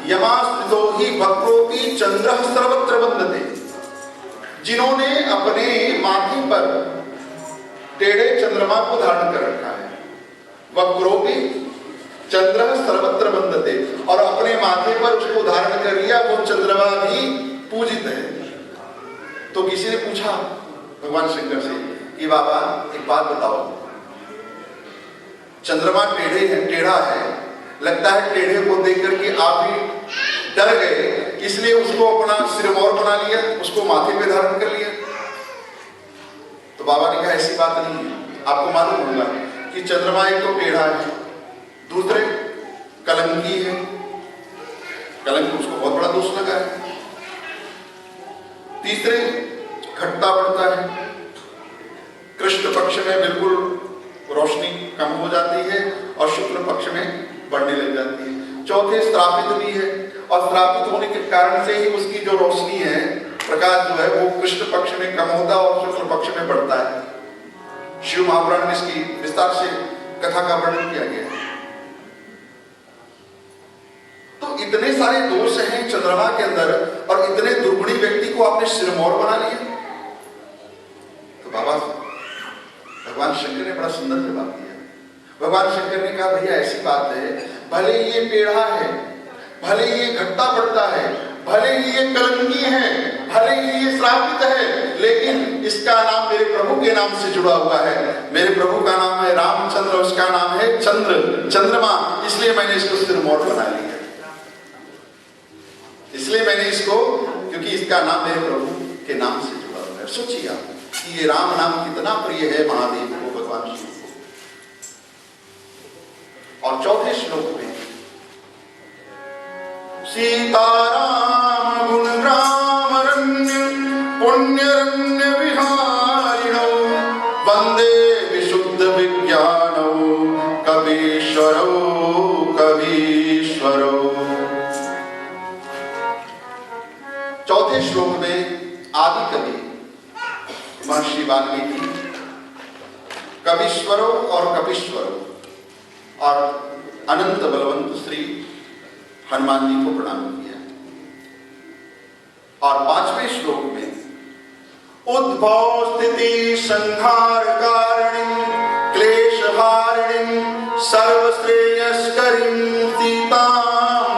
यमाश्रितो ही वक्रोपि चंद्रः सर्वत्र वंदते, जिन्होंने अपने माथे पर टेढ़े चंद्रमा को धारण कर रखा है। वक्रोपि चंद्रः सर्वत्र वंदते, और अपने माथे पर उसको धारण कर लिया, वो चंद्रमा भी पूजित है। तो किसी ने पूछा भगवान शंकर से कि बाबा एक बात बताओ, चंद्रमा टेढ़ा है, लगता है टेढ़े को देख करके आप भी डर गए, इसलिए उसको अपना सिरमौर बना लिया, उसको माथे पे धारण कर लिया। तो बाबा ने कहा ऐसी बात नहीं है, आपको मालूम होगा कि चंद्रमा एक तो टेढ़ा है, दूसरे कलंकी है, कलंक उसको बहुत बड़ा दोष लगा है, तीसरे घटता बढ़ता है, कृष्ण पक्ष में बिल्कुल रोशनी कम हो जाती है और शुक्ल पक्ष में बढ़ने लग जाती है, चौथे श्रापित भी है, और श्रापित होने के कारण से ही उसकी जो रोशनी है, प्रकाश जो है, वो कृष्ण पक्ष में कम होता है और शुक्ल पक्ष में बढ़ता है। शिव महापुराण में इसकी विस्तार से कथा का वर्णन किया गया है। तो इतने सारे दोष हैं चंद्रमा के अंदर, और इतने दुर्गुणी व्यक्ति को आपने सिरमौर बना लिया। तो बाबा भगवान शंकर ने बड़ा सुंदर जवाब दिया। भगवान शंकर ने कहा भैया ऐसी बात है, भले ये टेढ़ा है, भले ये घटता बढ़ता है, भले ही ये कलंकी है, भले ही ये श्रापित है, लेकिन इसका नाम मेरे प्रभु के नाम से जुड़ा हुआ है। मेरे प्रभु का नाम है रामचंद्र, उसका नाम है चंद्रमा, इसलिए मैंने इसको सिरमौर बना लिया। इसलिए मैंने इसको, क्योंकि इसका नाम मेरे प्रभु के नाम से जुड़ा हुआ है। सोचिए आप कि ये राम नाम कितना प्रिय है महादेव को, भगवान शिव को। और चौथे श्लोक में सीताराम गुणग्रामरण्य पुण्यरण्य विहारिणो वंदे विशुद्ध विज्ञानो कवीश्वरो कवीश्वरो। चौथे श्लोक में आदि कवि महर्षि वाल्मीकि कवीश्वरों और कपीश्वरों और अनंत बलवंत श्री हनुमान जी को प्रणाम किया। और पांचवें श्लोक में उद्भव स्थिति संहार कारिणी क्लेश हारिणी सर्वश्रेयस्करीं सीतां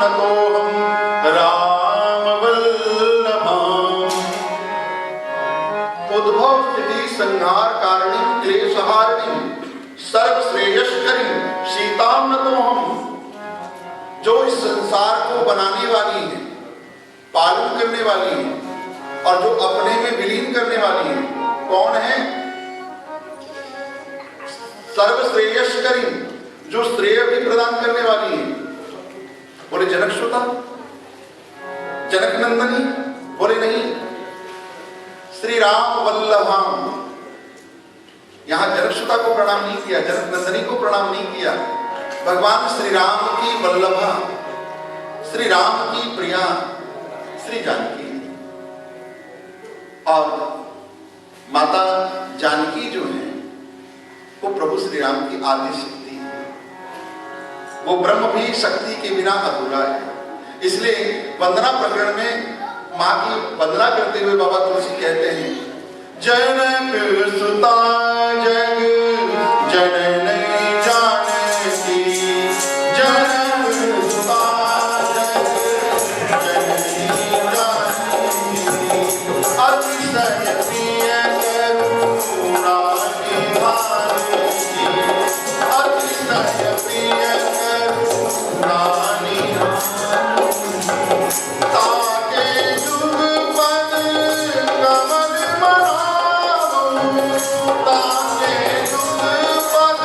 नतोऽहं राम वल्लभाम्। उद्भव स्थिति संहार कारिणी क्लेश हारिणी सर्वश्रेयस्करीं सीतां नतोऽहं। जो इस संसार को बनाने वाली है, पालन करने वाली है और जो अपने में विलीन करने वाली है, कौन है? सर्वश्रेयस्करीं, जो श्रेय भी प्रदान करने वाली है। बोले जनक सुता, जनक नंदनी? बोले नहीं, श्री राम वल्लभाम। यहां जनकसुता को प्रणाम नहीं किया, जनक नंदनी को प्रणाम नहीं किया, भगवान श्री राम की वल्लभा, श्री राम की प्रिया श्री जानकी। और माता जानकी जो है वो प्रभु श्री राम की आदि शक्ति है। वो ब्रह्म भी शक्ति के बिना अधूरा है। इसलिए वंदना प्रकरण में मां की वंदना करते हुए बाबा तुलसी कहते हैं, जनक सुता जग जननी जानकी, जनक सुता जग जननी जानकी, अतिशय प्रिय करुणा निधानकी, अतिशय प्रिय करुणा निधानकी, ताके जुग पद कमल मनावो, ताके जुग पद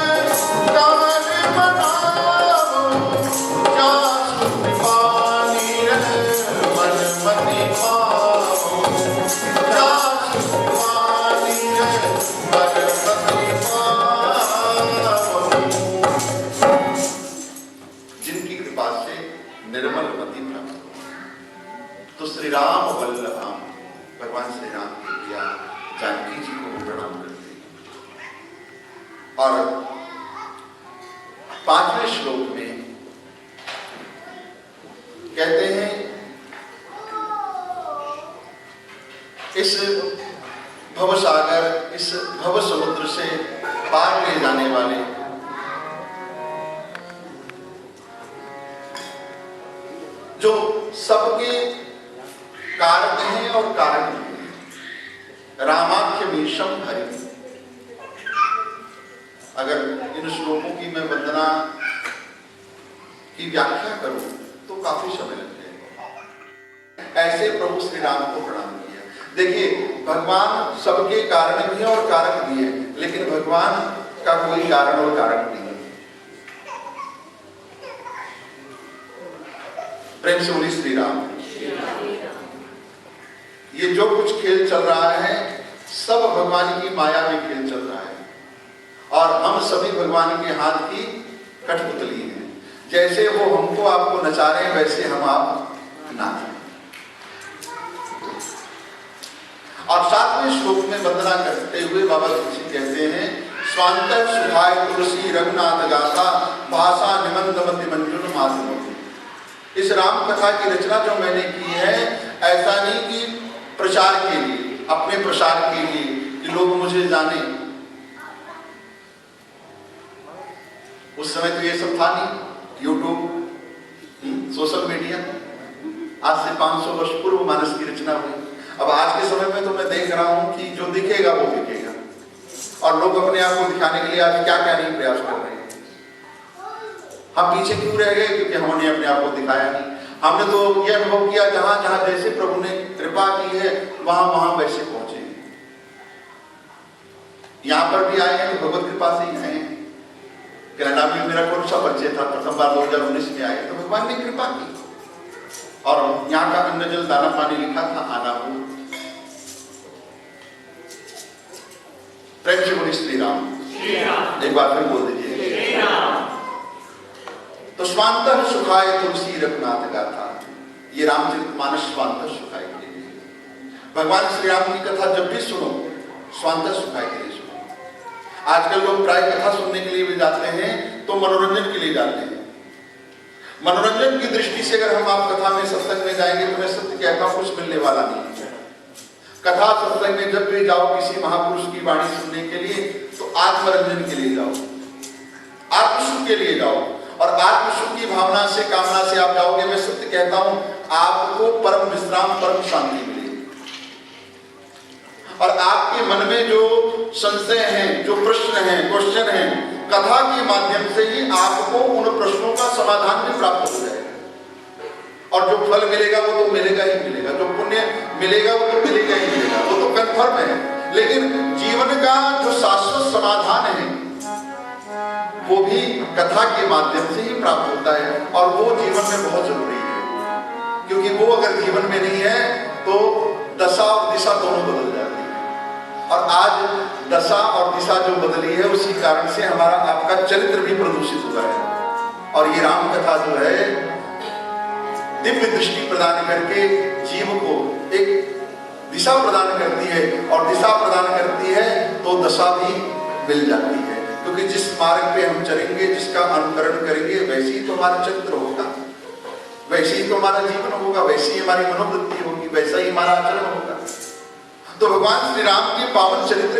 कमल मनावो, जासु पानी मन मति पावो, जासु पानी मन मति पावो। जिनकी कृपा से निर्मल मति प्राप्त हो। तो श्री राम वल्लभाम, भगवान श्री राम की प्रिया जानकी जी को प्रणाम करते हैं। और 5वें श्लोक में कहते हैं, इस भवसागर, इस भव समुद्र से पार ले जाने वाले जो सबके कारक हैं और कारण हैं, रामाख्यमीशम हरि। अगर इन श्लोकों की मैं वंदना की व्याख्या करूं तो काफी समय लग जाएगा। ऐसे प्रभु श्री राम को प्रणाम किया। देखिए, भगवान सबके कारण भी हैं और कारक भी हैं, लेकिन भगवान का कोई कारण और कारक नहीं है। प्रेम से बोली श्री राम। ये जो कुछ खेल चल रहा है सब भगवान की माया में खेल चल रहा है, और हम सभी भगवान के हाथ की कठपुतली हैं। जैसे वो हमको आपको नचा रहे हैं वैसे हम आप नाचें। और 7वें श्लोक में वंदना करते हुए बाबा तुलसी कहते हैं, स्वांत सुखाय तुलसी रघुनाथ गाथा, भाषा निमंदमति मंजुन माधुर्य। इस राम कथा की रचना जो मैंने की है, ऐसा नहीं कि प्रचार के लिए, अपने प्रसार के लिए कि लोग मुझे जाने। उस समय तो ये सब था नहीं, यूट्यूब, सोशल मीडिया। आज से 500 वर्ष पूर्व मानस की रचना हुई। अब आज के समय में तो मैं देख रहा हूं कि जो दिखेगा वो दिखेगा, और लोग अपने आप को दिखाने के लिए आज क्या क्या नहीं प्रयास कर रहे हैं। हम पीछे क्यों रह गए? क्योंकि हमने अपने आप को दिखाया नहीं। हमने तो यह अनुभव किया, जहां जहां जैसे प्रभु ने कृपा की है वहां वहां वैसे पहुंचे। यहां पर भी आए हैं तो भगवत कृपा से ही आए हैं। कनाडा में मेरा कौन सा परिचय था, प्रथम बार 2019 में आए तो भगवान ने कृपा की, और यहाँ का अन्न जल दाना पानी लिखा था आनापुर। प्रेम से बोली श्री राम। एक बार फिर बोल दीजिए। तो स्वांत सुखाय तुलसी रघुनाथ गाथा, ये रामचरितमानस स्वांत सुखाय के लिए। भगवान श्री राम की कथा जब भी सुनो स्वांत सुखाय के लिए सुनो। आजकल लोग प्राय कथा सुनने के लिए भी जाते हैं तो मनोरंजन के लिए जाते हैं। मनोरंजन की दृष्टि से अगर हम आप कथा में सत्संग में जाएंगे तो मैं सत्य कहता हूं कुछ मिलने वाला नहीं है। कथा सत्संग में जब भी जाओ किसी महापुरुष की वाणी सुनने के लिए तो आत्मरंजन के लिए जाओ, आत्मसुख के लिए जाओ, और आत्मसुख की भावना से, कामना से आप जाओगे। मैं सत्य कहता हूं आपको परम विश्राम, परम शांति मिलेगी। और आपके मन में जो संशय हैं, जो प्रश्न हैं, क्वेश्चन हैं, कथा के माध्यम से ही आपको उन प्रश्नों का समाधान भी प्राप्त हो जाएगा। और जो फल मिलेगा वो तो मिलेगा ही मिलेगा, जो पुण्य मिलेगा वो तो मिलेगा ही मिलेगा, वो तो कन्फर्म है। लेकिन जीवन का जो शाश्वत समाधान है वो भी कथा के माध्यम से ही प्राप्त होता है, और वो जीवन में बहुत जरूरी है। क्योंकि वो अगर जीवन में नहीं है तो दशा और दिशा दोनों बदल जाती है। और आज दशा और दिशा जो बदली है उसी कारण से हमारा आपका चरित्र भी प्रदूषित हुआ है। और ये राम कथा जो है दिव्य दृष्टि प्रदान करके जीव को एक दिशा प्रदान करती है, और दिशा प्रदान करती है तो दशा भी मिल जाती है। क्योंकि जिस मार्ग पे हम चलेंगे, जिसका अनुकरण करेंगे, वैसे ही तो हमारा चरित्र होगा, वैसे ही तो हमारा जीवन होगा, वैसी ही हमारी मनोवृत्ति होगी, वैसा ही हमारा आचरण होगा। तो भगवान श्री राम के पावन चरित्र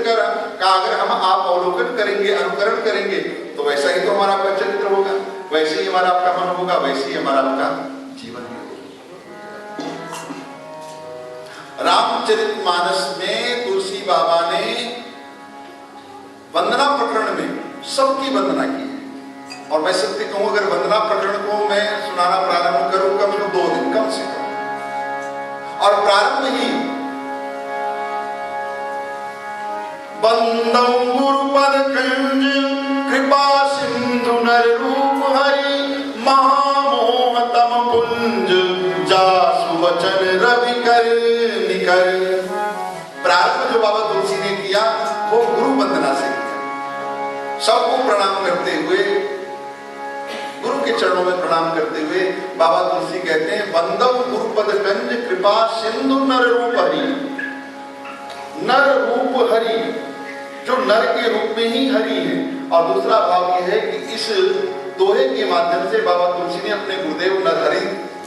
का अगर हम आप अवलोकन करेंगे, अनुकरण करेंगे, तो वैसा ही तो हमारा आपका चरित्र होगा, वैसे ही हमारा आपका मन होगा, वैसे ही हमारा आपका जीवन भी होगा। रामचरितमानस में तुलसी बाबा ने वंदना प्रकरण में सबकी वंदना की है। और मैं सत्य कहूं, अगर वंदना प्रकरण को मैं सुनाना प्रारंभ करूं कम से कम 2 दिन, कम से कम, और प्रारंभ ही बंदौ गुरुपद कंज कृपा सिंधु नर रूप हरि महामोह तम पुंज जासु वचन रवि कर निकर। प्रारंभ जो बाबा तुलसी ने किया वो गुरु वंदना से किया। सबको प्रणाम करते हुए, गुरु के चरणों में प्रणाम करते हुए बाबा तुलसी कहते हैं, बंदौ गुरुपद कंज कृपा सिंधु नर रूप हरि। नर रूप हरि, जो नर के रूप में ही हरि है। और दूसरा भाव यह है कि इस दोहे के माध्यम से बाबा तुलसी ने अपने गुरुदेव नरहरि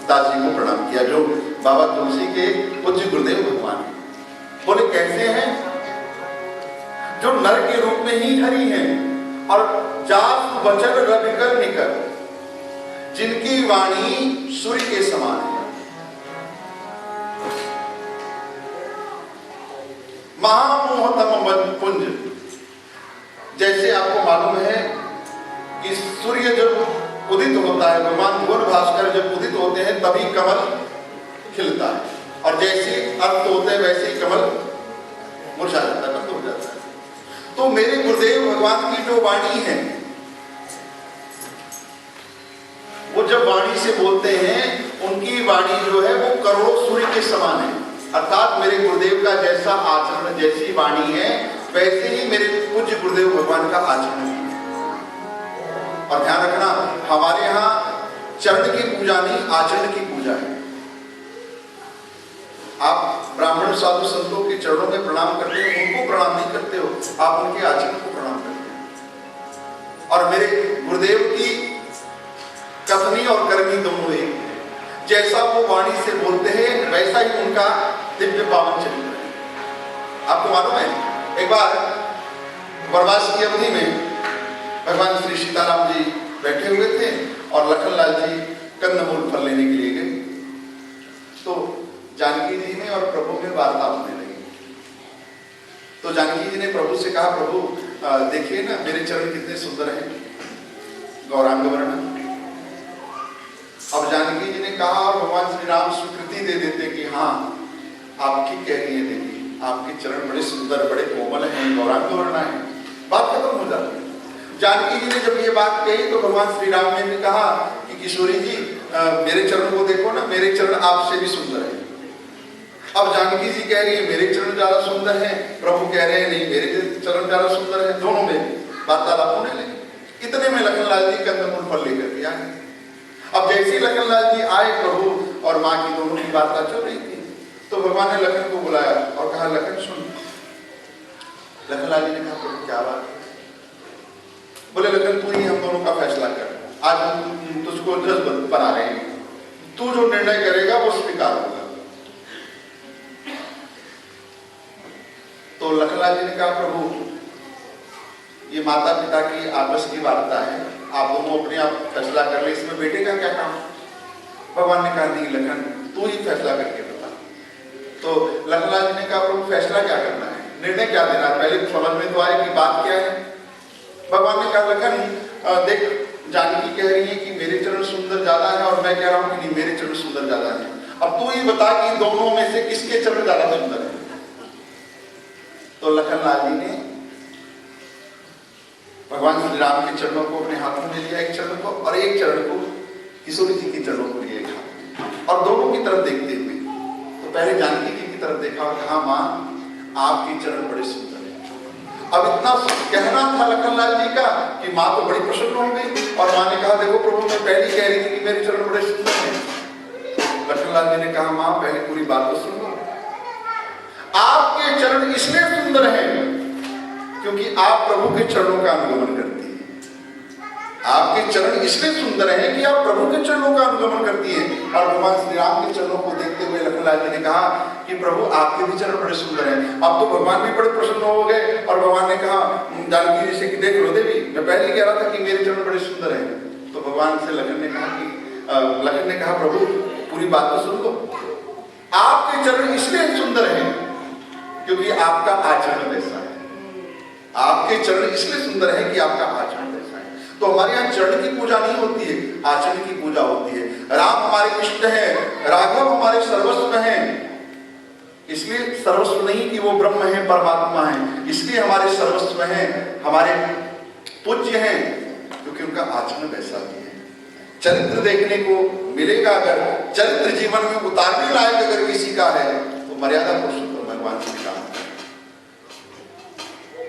दास जी को प्रणाम किया, जो बाबा तुलसी के पूज्य गुरुदेव भगवान है। बोले कैसे हैं? जो नर के रूप में ही हरि हैं, और जास वचन रविकर निकर, जिनकी वाणी सूर्य के समान है। महामोहतम पुंज, जैसे आपको मालूम है कि सूर्य जब उदित होता है, भगवान भुवन भास्कर जब उदित होते हैं तभी कमल खिलता है, और जैसे अर्थ होते हैं वैसे ही कमल मुरझा जाता है, बंद हो जाता है। तो मेरे गुरुदेव भगवान की जो वाणी है, वो जब वाणी से बोलते हैं, उनकी वाणी जो है वो करोड़ों सूर्य के समान है। अर्थात मेरे गुरुदेव का जैसा आचरण, जैसी वाणी है, वैसे ही मेरे पूज्य गुरुदेव भगवान का आचरण है। और ध्यान रखना, हमारे यहाँ चरण की पूजा नहीं, आचरण की पूजा है। आप ब्राह्मण साधु संतों के चरणों में प्रणाम करते हो, उनको प्रणाम नहीं करते हो, आप उनके आचरण को प्रणाम करते हो। और मेरे गुरुदेव की कथनी और करनी दोनों एक है। जैसा वो वाणी से बोलते हैं, वैसा ही उनका दिव्य पावन चरित्र है। आपको मालूम है, एक बार वनवास की अवधि में भगवान श्री सीताराम जी बैठे हुए थे और लखनलाल जी कंदमूल फल लेने के लिए गए। तो जानकी जी ने और प्रभु में वार्ता होने लगी। तो जानकी जी ने प्रभु से कहा, प्रभु देखिए ना मेरे चरण कितने सुंदर हैं, गौरांग वर्ण। अब जानकी जी ने कहा, और भगवान श्री राम स्वीकृति दे देते कि हाँ आप ठीक कह रही है, देखिए आपके चरण बड़े सुंदर, बड़े कोमल हैं, गौरांग वर्ण है। बात खत्म हो जाती है। जानकी जी ने जब ये बात कही तो भगवान श्री राम ने भी कहा कि किशोरी जी मेरे चरण को देखो ना, मेरे चरण आपसे भी सुंदर है। अब जानकी जी कह रही है मेरे चरण ज्यादा सुंदर हैं, प्रभु कह रहे हैं नहीं मेरे चरण ज्यादा सुंदर है। दोनों में वार्तालाप होने लगी। इतने में लखनलाल जी कंदमूल फल लेकर के आए। अब जैसे ही लखनलाल जी आए, प्रभु और माँ की दोनों की वार्ता चल रही थी, तो भगवान ने लखन को बुलाया और कहा, लखन सुन। लखनलाल जी ने कहा, प्रभु क्या बात है? बोले, लखन तू ही हम दोनों का फैसला कर, आज हम तुझको जज बना रहे हैं, तू जो निर्णय करेगा वो स्वीकार होगा। तो लखनलाल जी ने कहा, प्रभु ये माता पिता की आपस की वार्ता है, आप दोनों अपने आप फैसला कर ले, इसमें बेटे का क्या काम? भगवान ने कहा, नहीं लखन तू ही फैसला करके बता। तो लखनलाल जी ने कहा, प्रभु फैसला क्या करना है, निर्णय क्या देना है, पहले समझ में तो आए कि बात क्या है। भगवान ने कहा, लखन देख जानकी कह रही है कि मेरे चरण सुंदर ज्यादा है, और मैं कह रहा हूं कि नहीं मेरे चरण सुंदर ज्यादा है। अब तू ही बता कि दोनों में से किसके चरण ज्यादा सुंदर है। तो लखनलाल जी ने भगवान श्री राम के चरणों को अपने हाथों में लिया, एक चरण को, और एक चरण को किशोरी जी के चरणों को लिया, और दोनों की तरफ देखते हुए तो पहले जानकी जी की तरफ देखा और कहा, माँ आपके चरण बड़े सुंदर हैं। अब इतना कहना था लखनलाल जी का कि माँ तो बड़ी प्रसन्न हो गई, और माँ ने कहा देखो प्रभु मैं पहले कह रही थी कि मेरे चरण बड़े सुंदर हैं। लखनलाल जी ने कहा माँ पहले पूरी बात तो सुनो, आपके चरण इसलिए सुंदर हैं क्योंकि आप प्रभु के चरणों का अनुगमन करती हैं। आपके चरण इसलिए सुंदर हैं कि आप प्रभु के चरणों का अनुगमन करती हैं। और भगवान श्री राम के चरणों को देखते हुए लखनलाल जी ने कहा कि प्रभु आपके भी चरण बड़े सुंदर हैं। अब तो भगवान भी बड़े प्रसन्न हो गए, और भगवान ने कहा जानकी जी से कि देख लो देवी, मैं पहले कह रहा था कि मेरे चरण बड़े सुंदर हैं। तो भगवान से लखन ने कहा प्रभु पूरी बात तो सुन लो, आपके चरण इसलिए सुंदर हैं क्योंकि आपका आचरण वैसा है। आपके चरण इसलिए सुंदर है कि आपका आचरण वैसा है। तो हमारे यहाँ चरण की पूजा नहीं होती है, आचरण की पूजा होती है। राम हमारे इष्ट हैं, राघव हमारे सर्वस्व हैं, इसलिए सर्वस्व नहीं कि वो ब्रह्म है परमात्मा है, इसलिए हमारे सर्वस्व हैं, हमारे पूज्य हैं क्योंकि उनका आचरण वैसा भी है। चरित्र देखने को मिलेगा, अगर चरित्र जीवन में उतारने लायक अगर किसी का है तो मर्यादा पुरुषोत्तम भगवान श्री राम।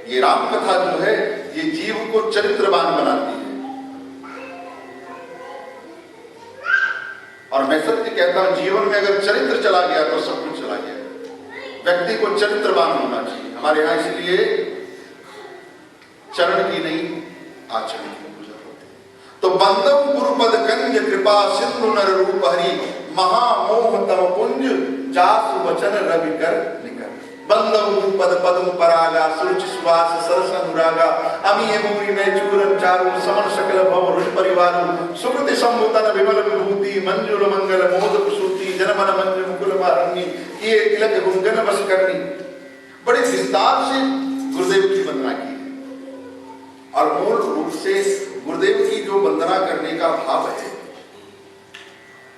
ये राम कथा जो है ये जीव को चरित्रवान बनाती है। और मैं सत्य कहता हूं जीवन में अगर चरित्र चला गया तो सब कुछ चला गया। व्यक्ति को चरित्रवान होना चाहिए। हमारे यहां इसलिए चरण की नहीं आचरण की पूजा होती है। तो बंदम गुरुपद कंज कृपा सिंधु नर रूप हरि महामोह तम पुंज जासु वचन रवि कर निकर। बंदम पद पद्म परागा सुरुचि सुवास सरस अनुरागा अमीय भूरि में चूरन चारु समन सकल भव रुच परिवारु सुकृति संभूतन विमल विभूति मंजुल मंगल मोद प्रसूति जनमन मंज मुकुल मारण्य किए तिलक गुंगन बस करनी। बड़े विस्तार से गुरुदेव की वंदना की है। और मूल रूप से गुरुदेव की जो वंदना करने का भाव है,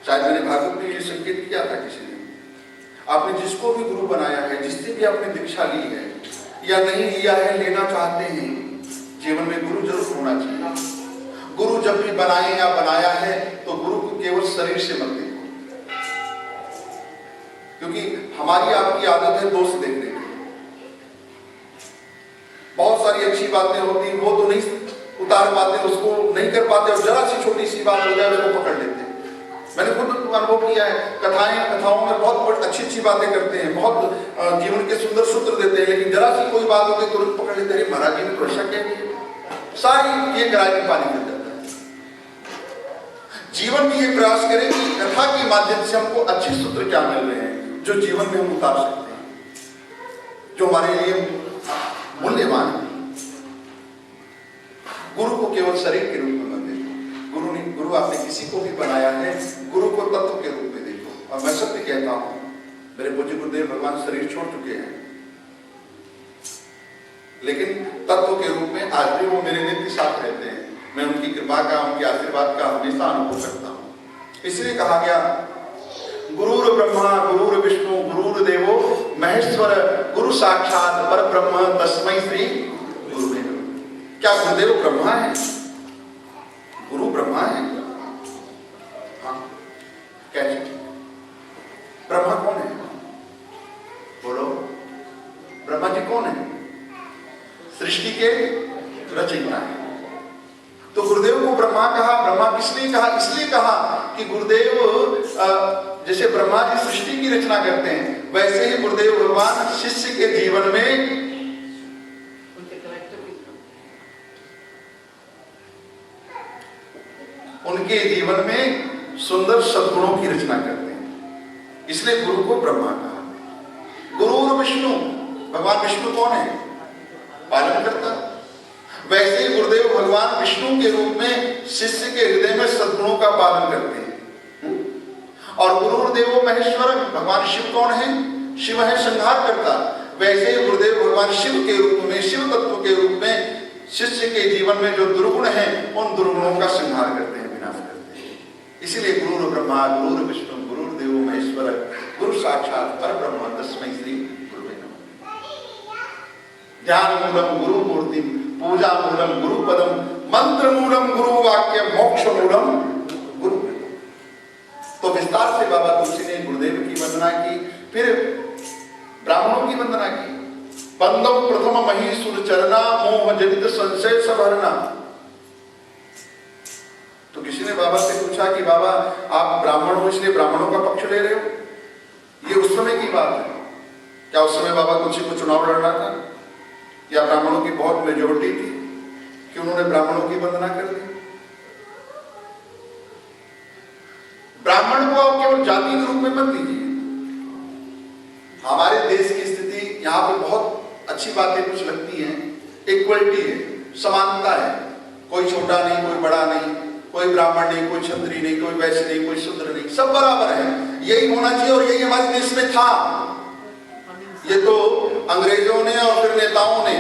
शायद मैंने भागवत में ये संकेत किया था किसी ने, आपने जिसको भी गुरु बनाया है, जिससे भी आपने दीक्षा ली है या नहीं लिया है, लेना चाहते हैं, जीवन में गुरु जरूर होना चाहिए। गुरु जब भी बनाए या बनाया है तो गुरु को केवल शरीर से मत देखो, क्योंकि हमारी आपकी आदत है दोष देखने की। बहुत सारी अच्छी बातें होती वो तो नहीं उतार पाते, उसको नहीं कर पाते, और जरा सी छोटी सी बात हो जाए उसको पकड़ लेते हैं। मैंने खुद अनुभव किया है, कथाओं में बहुत अच्छी अच्छी बातें करते हैं, बहुत जीवन के सुंदर सूत्र देते हैं, लेकिन जरा सी कोई बात होती तुरंत पकड़ लेते हैं, महाराज जी ने तो ऐसा कह दिया, सारी ये किराए में पानी मिल जाता है। जीवन में ये प्रयास करें कि कथा के माध्यम से हमको अच्छे सूत्र क्या मिल रहे हैं जो जीवन में हम उतार सकते हैं, जो हमारे लिए मूल्यवान है। गुरु को केवल शरीर के रूप में मत देखो। गुरु आपने किसी को भी बनाया है, गुरु को तत्व के रूप में देखो। और मैं सत्य कहता हूं, मेरे पूज्य गुरुदेव भगवान शरीर छोड़ चुके हैं, लेकिन तत्व के रूप में आज भी वो मेरे नित्य साथ रहते हैं। मैं उनकी कृपा का, उनके आशीर्वाद का हमेशा अनुभव करता हूं। इसलिए कहा गया गुरुर ब्रह्मा गुरुर विष्णु गुरुर देवो महेश्वर गुरु साक्षात पर ब्रह्म तस्मै श्री गुरुदेव। क्या गुरुदेव ब्रह्मा है? गुरु ब्रह्मा है? हाँ, कैसे? ब्रह्मा कौन है? बोलो, ब्रह्मा जी कौन है? सृष्टि के रचयिता है। तो गुरुदेव को ब्रह्मा कहा। ब्रह्मा किसलिए कहा? इसलिए कहा कि गुरुदेव जैसे ब्रह्मा जी सृष्टि की रचना करते हैं, वैसे ही गुरुदेव भगवान शिष्य के जीवन में उनके जीवन में सुंदर सद्गुणों की रचना करते हैं, इसलिए गुरु को ब्रह्मा कहा। गुरु और विष्णु, भगवान विष्णु कौन है? पालन करता। वैसे ही गुरुदेव भगवान विष्णु के रूप में शिष्य के हृदय में सद्गुणों का पालन करते हैं। और गुरुदेव महेश्वर, भगवान शिव कौन है? शिव है संहार करता। वैसे ही गुरुदेव भगवान शिव के रूप में, शिव तत्व के रूप में शिष्य के जीवन में जो दुर्गुण है उन दुर्गुणों का संहार करते हैं, विनाश करते हैं। इसीलिए गुरु ब्रह्मा गुरु विष्णु गुरुदेव महेश्वर गुरु साक्षात पर ब्रह्म तस्मै श्री गुरुवे नमः। ध्यान मूलम गुरु मूर्ति पूजा मूलम गुरु पदम मंत्र मूलम गुरु वाक्य मोक्ष मूलम गुरु। तो विस्तार से बाबा तुलसी ने गुरुदेव की वंदना की, फिर ब्राह्मणों की वंदना की। बंदम प्रथम मही सुरचरना मोह जनित संशय सभरना। तो किसी ने बाबा से पूछा कि बाबा आप ब्राह्मण हो इसलिए ब्राह्मणों का पक्ष ले रहे हो? ये उस समय की बात है। क्या उस समय बाबा कुछ को चुनाव लड़ना था या ब्राह्मणों की बहुत मेजोरिटी थी कि उन्होंने ब्राह्मणों की वंदना कर दी? ब्राह्मण को आप केवल जाति के रूप में मत लीजिए। हमारे देश की स्थिति यहाँ पे बहुत अच्छी बातें कुछ लगती हैं। इक्वलिटी है, समानता है, कोई छोटा नहीं, कोई बड़ा नहीं, कोई ब्राह्मण नहीं, कोई क्षत्रिय नहीं, कोई वैश्य नहीं, कोई शूद्र नहीं, सब बराबर है। यही होना चाहिए और यही हमारे देश में था। ये तो अंग्रेजों ने और फिर नेताओं ने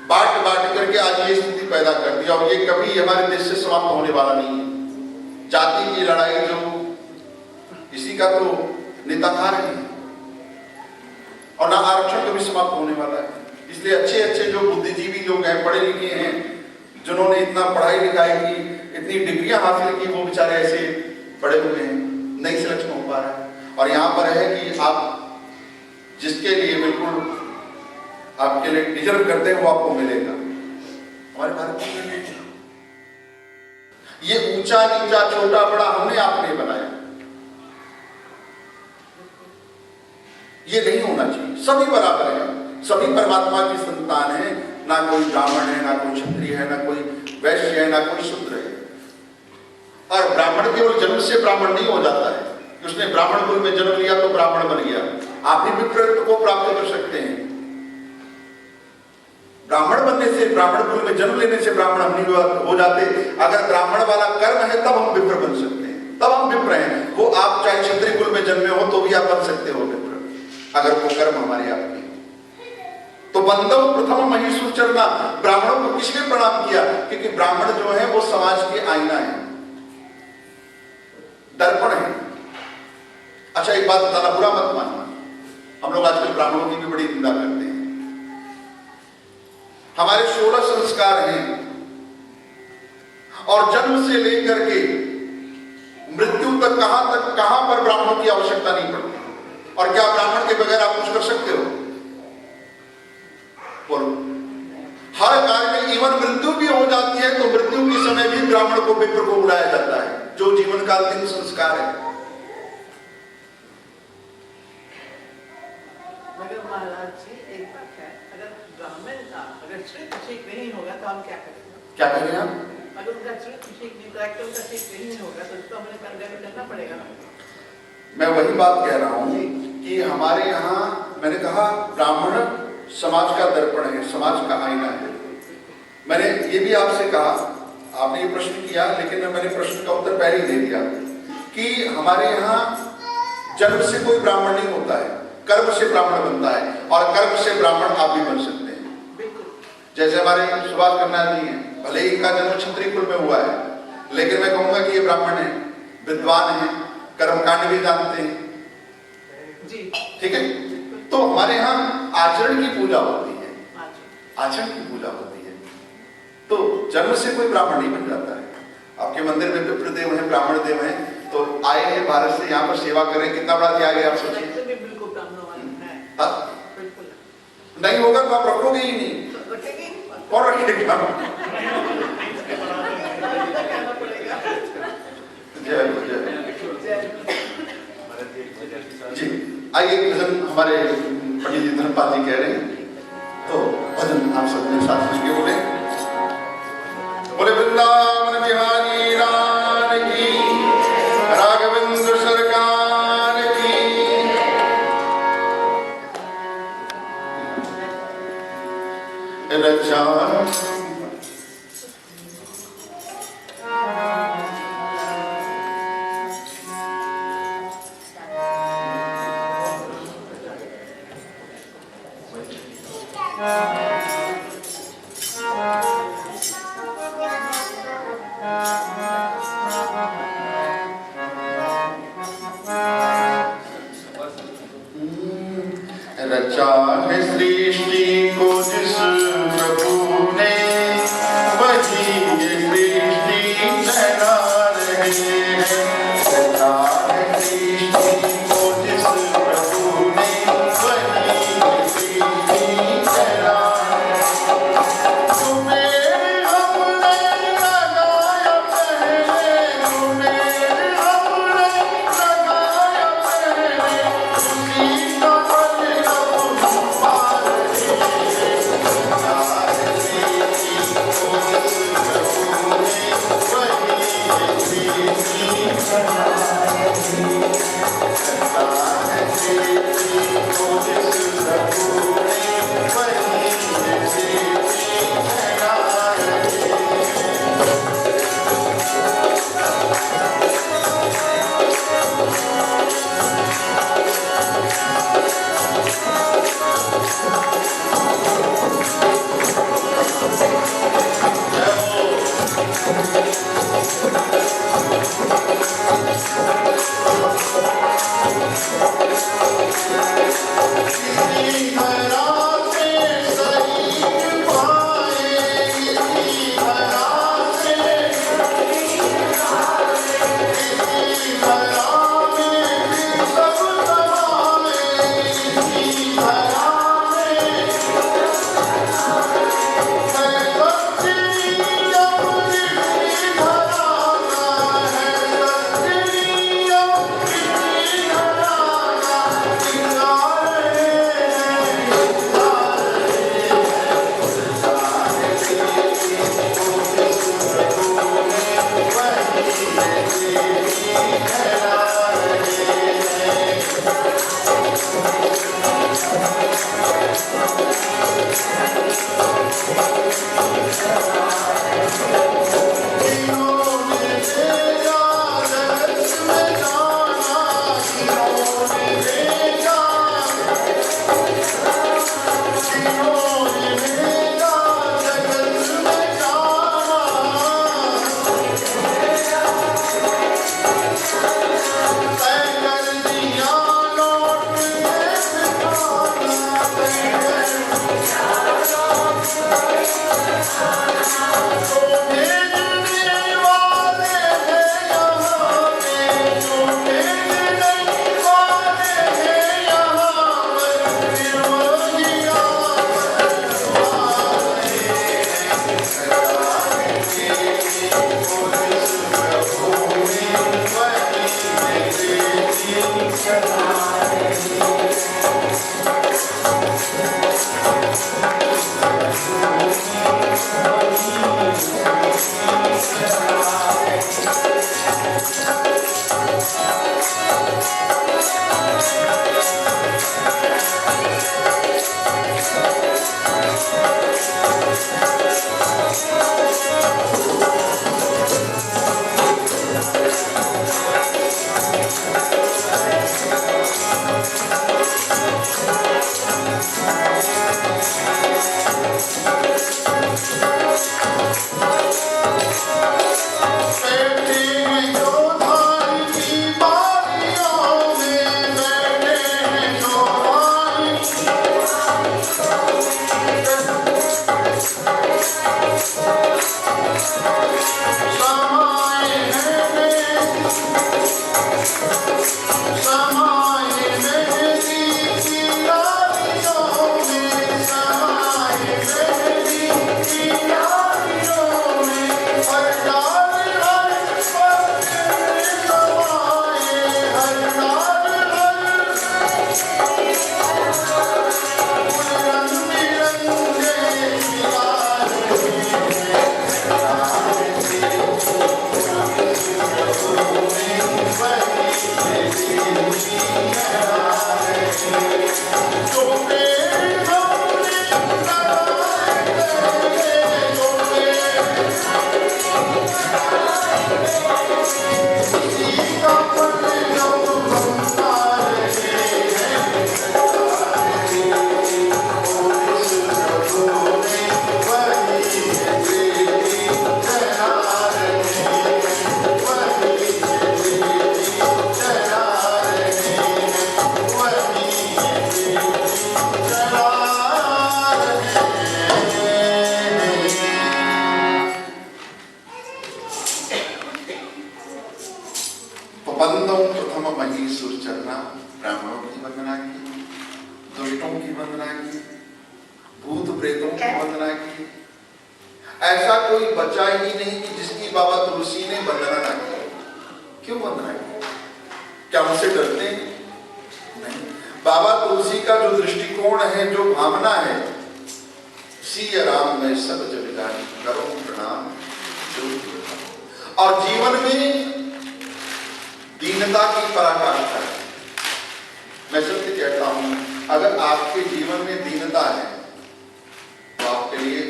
बांट बांट करके आज ये स्थिति पैदा कर दी और ये कभी हमारे देश से समाप्त होने वाला नहीं है। जाति की लड़ाई जो इसी का तो नेताकार है और ना आरक्षण कभी समाप्त होने वाला है। इसलिए अच्छे अच्छे जो बुद्धिजीवी लोग हैं, पढ़े लिखे हैं, जिन्होंने इतना पढ़ाई लिखाई की, इतनी डिग्रियां हासिल की, वो बेचारे ऐसे पड़े हुए हैं, नहीं सिलेक्शन हो पा रहा है। और यहाँ पर है कि आप जिसके लिए बिल्कुल आपके लिए डिजर्व करते हैं वो आपको मिलेगा। हमारे भारत में ये ऊंचा नीचा छोटा बड़ा हमने आपने बनाया, ये नहीं होना चाहिए। सभी बराबर है, सभी परमात्मा की संतान है। ना कोई ब्राह्मण है, ना कोई क्षत्रिय है, ना कोई वैश्य है, ना कोई शूद्र है। और ब्राह्मण केवल जन्म से ब्राह्मण नहीं हो जाता है कि उसने ब्राह्मण कुल में जन्म लिया तो ब्राह्मण बन गया। आप भी विप्रत्व को प्राप्त कर सकते हैं। ब्राह्मण बनने से, ब्राह्मण कुल में जन्म लेने से ब्राह्मण हम नहीं हो जाते। अगर ब्राह्मण वाला कर्म है तब हम विप्र बन सकते हैं, तब हम विप्र हैं। वो आप चाहे क्षत्रिय कुल में जन्मे हो तो भी आप बन सकते हो विप्र, अगर वो कर्म हमारे आपके। तो बंदव प्रथम मही सुचरना, ब्राह्मणों को किसने प्रणाम किया? क्योंकि ब्राह्मण जो है वो समाज के आईना है, दर्पण है। अच्छा एक बात बताना, बुरा मत मानना, हम लोग आजकल ब्राह्मणों की भी बड़ी निंदा करते हैं। हमारे 16 संस्कार हैं और जन्म से लेकर के मृत्यु तक कहां पर ब्राह्मणों की आवश्यकता नहीं पड़ती। और क्या ब्राह्मण के बगैर आप कुछ कर सकते हो? बोलो। हर कार्य में इवन मृत्यु भी हो जाती है तो मृत्यु के समय भी ब्राह्मण को विप्र को बुलाया जाता है, जो जीवन का अंतिम संस्कार है। मगर महाराज जी एक बात है, अगर ब्राह्मण का अगर श्रुत नहीं होगा तो हम क्या करेंगे? क्या करेंगे हम? अगर उनका श्रुत नहीं होगा तो उसको हमें कर्म करना पड़ेगा ना। मैं वही बात कह रहा हूं कि हमारे यहाँ मैंने कहा ब्राह्मण समाज का दर्पण है, समाज का आईना है। मैंने ये भी आपसे कहा, आपने ये प्रश्न किया लेकिन मैंने प्रश्न का उत्तर पहले ही दे दिया कि हमारे यहाँ जन्म से कोई ब्राह्मण नहीं होता है, कर्म से ब्राह्मण बनता है और कर्म से ब्राह्मण आप भी बन सकते हैं। जैसे हमारे सुभाष करनाल जी हैं, भले ही इनका जन्म क्षत्रिय कुल में हुआ है लेकिन मैं कहूंगा कि ये ब्राह्मण है, विद्वान है, कर्मकांड भी जानते हैं जी, ठीक है। तो हमारे यहाँ आचरण की पूजा होती है, आचरण की पूजा होती है। तो जन्म से कोई ब्राह्मण नहीं बन जाता है। आपके मंदिर में विप्रदेव हैं, ब्राह्मण देव हैं, तो आए हैं भारत से, यहाँ पर सेवा कर रहे हैं, कितना बड़ा त्याग है आप सोचिए। नहीं होगा तो आप रखोगे ही नहीं, कौन रखेगा? जी आइए, भजन हमारे पंडित जी धर्मपाल जी कह रहे हैं, तो भजन आप सबने साथ मिलकर बोले। बोले वृंदावन बिहारी लाल की, राघवेंद्र सरकार की। रक्षा रचा है सृष्टि को जिस प्रभु ने, वही ये सृष्टि चला रहे हैं। रचा है सृष्टि को जिस प्रभु ने, वही ये सृष्टि की वंदना की, भूत प्रेतों की वंदना की। ऐसा कोई बचा ही नहीं कि जिसकी बाबा तुलसी ने वंदना ना की। क्यों वंदना की? क्या उनसे डरते हैं? नहीं। बाबा तुलसी का जो दृष्टिकोण है, जो भावना है, सिया राम में सब जग जानी करो प्रणाम। और जीवन में दीनता की पराकाष्ठा है। मैं सत्य कहता हूं, अगर आपके जीवन में दीनता है तो आपके लिए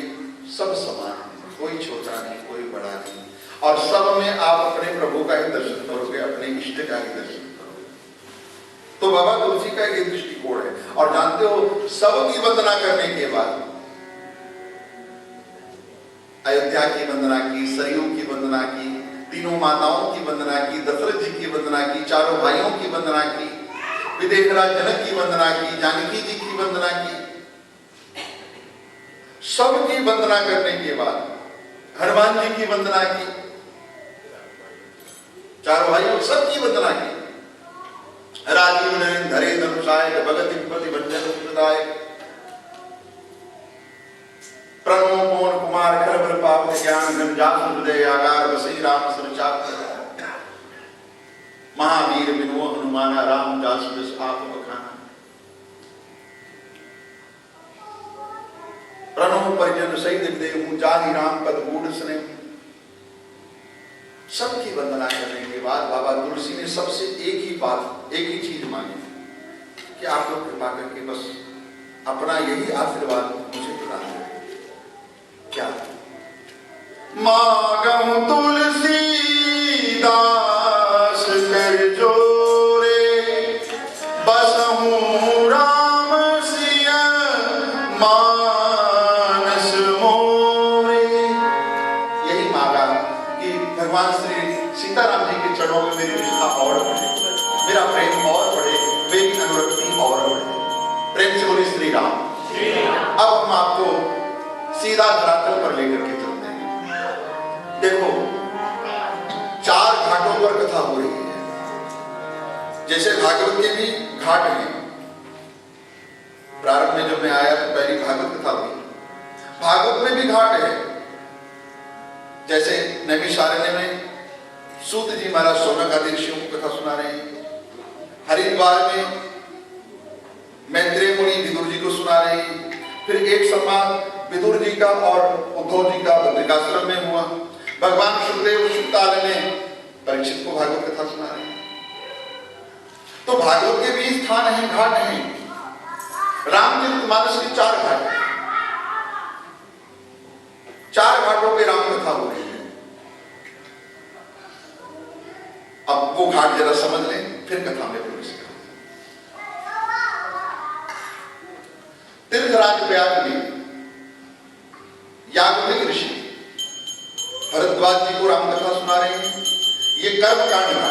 सब समान है, कोई छोटा नहीं, कोई बड़ा नहीं, और सब में आप अपने प्रभु का ही दर्शन करोगे, अपने इष्ट का ही दर्शन करोगे। तो बाबा तुलसी का एक दृष्टिकोण है। और जानते हो, सबकी वंदना करने के बाद अयोध्या की वंदना की, सरयू की वंदना की, तीनों माताओं की वंदना की, दशरथ जी की वंदना की, चारों भाइयों की वंदना की, विदेहराज जनक की वंदना की, जानकी जी की वंदना की। सबकी वंदना करने के बाद हनुमान जी की वंदना की, चारों भाइयों सबकी वंदना की। राजीव नयन धरे धनुषाय भगत विपति भंजन प्रदाय, प्रणो पवन कुमार खरबर पाप ज्ञान घन जासु हृदय आगार बसई राम सरचाप, महावीर बिनुओ हनुमाना राम जासु जस आप बखाना। प्रणो परिजन सहित देहु जाहि राम पद गूढ़ स्नेह। सबकी वंदना करने के बाद बाबा तुलसी ने सबसे एक ही बात, एक ही चीज मांगी कि आप लोग कृपा करके बस अपना यही आशीर्वाद मुझे प्रदान करें। क्या? मांगहु तुलसी दास कर जोरे, बसहु राम सिया मानस मोरे। यही मांगा कि भगवान श्री सीताराम जी के चरणों में मेरी निष्ठा और बढ़े, मेरा प्रेम और बढ़े, मेरी अनुरक्ति और बढ़े। प्रेम से बोली श्री राम। अब हम आपको सीधा धरातल पर लेकर के चलते हैं। देखो, 4 घाटों पर कथा हो रही है। जैसे भागवत के भी घाट हैं। प्रारंभ में जब मैं आया तो पहली भागवत कथा हुई। भागवत में भी घाट है। जैसे नैमिषारण्य में सूत जी महाराज शौनक आदि ऋषियों को कथा सुना रहे हैं। हरिद्वार में मैत्रेय मुनि विदुर जी को सुना रहे हैं। फिर एक संवाद विदुर जी का और उद्धव जी का बद्रिकाश्रम में हुआ। भगवान सुखदेव सुक्तालय में परीक्षित को भागवत कथा सुना रहे हैं। तो भागवत के भी स्थान हैं, घाट हैं। रामचरितमानस के 4 घाट हैं। 4 घाटों पे राम कथा हो रही है। अब वो घाट जरा समझ लें, फिर कथा में प्रवेश करें। तीर्थराज प्रयाग में याज्ञवल्क्य ऋषि भरद्वाज जी को राम कथा सुना रहे हैं। ये कर्म कांड घाट है,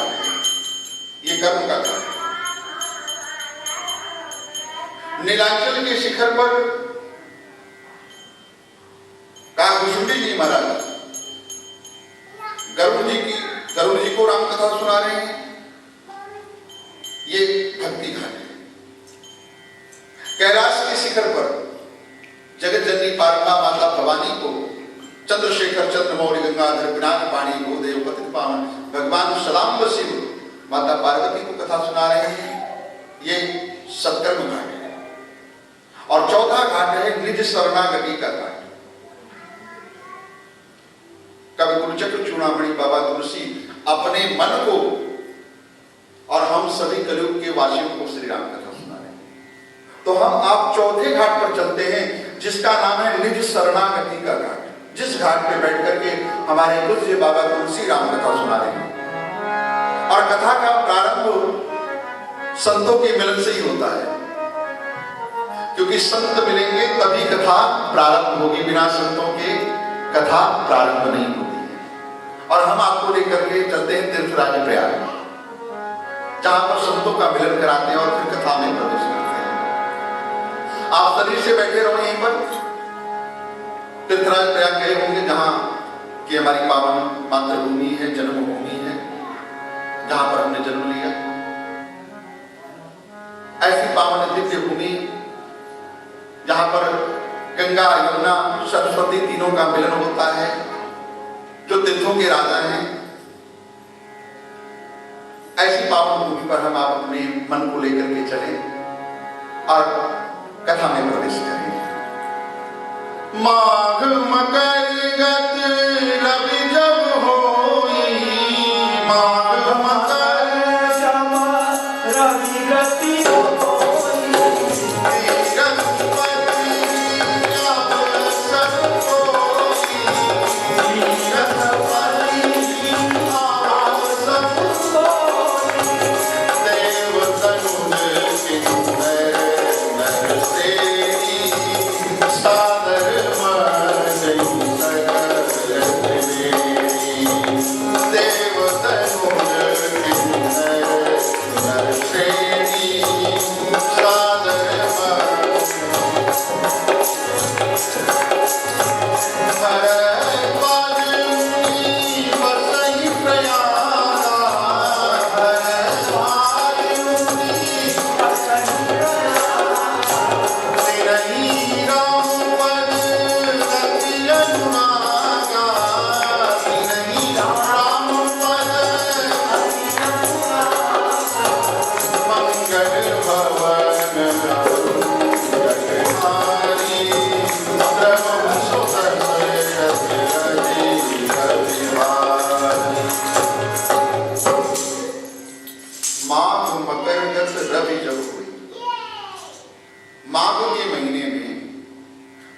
ये कर्म का घाट है। नीलांचल के शिखर पर काकुशुंडी जी महाराज गरुड़ जी को राम कथा सुना रहे हैं। ये भक्ति घाट है। कैलाश के शिखर पर जगत जननी पार्वती माता भवानी को चंद्रशेखर चंद्रमौली गंगाधर पिनाक पाणी गोदेव पतित पावन भगवान सदाम्ब शिव माता पार्वती को कथा सुना रहे हैं। ये सत्कर्म घाट है। और चौथा घाट है निज शरणागति का घाट। कवि गुरुचक्र चूड़ामणि बाबा तुलसी अपने मन को और हम सभी कलयुग के वासियों को श्री राम कथा सुना रहे हैं। तो हम आप चौथे घाट पर चलते हैं, जिसका नाम है निज शरणागति का घाट। जिस घाट पे बैठ करके हमारे पूज्य बाबा तुलसी राम कथा सुना रहे हैं। और कथा का प्रारंभ संतों के मिलन से ही होता है, क्योंकि संत मिलेंगे तभी कथा प्रारंभ होगी। बिना संतों के कथा प्रारंभ नहीं होती है। और हम आपको लेकर के चलते हैं तीर्थराज प्रयाग, जहां पर संतों का मिलन कराते हैं और फिर कथा में प्रवेश करते हैं। आप शरीर से बैठे रहो यहीं पर। तीर्थराज प्रयाग गए होंगे, जहां की हमारी पावन मातृभूमि है, जन्मभूमि है, जहां पर हमने जन्म लिया। ऐसी पावन दिव्य भूमि जहां पर गंगा यमुना सरस्वती तीनों का मिलन होता है, जो तीर्थों के राजा हैं। ऐसी पावन भूमि पर हम आप अपने मन को लेकर के चलें और कथा में प्रवेश करें। माघ मकर गत रवि जब होई, माघ मकर रवि गति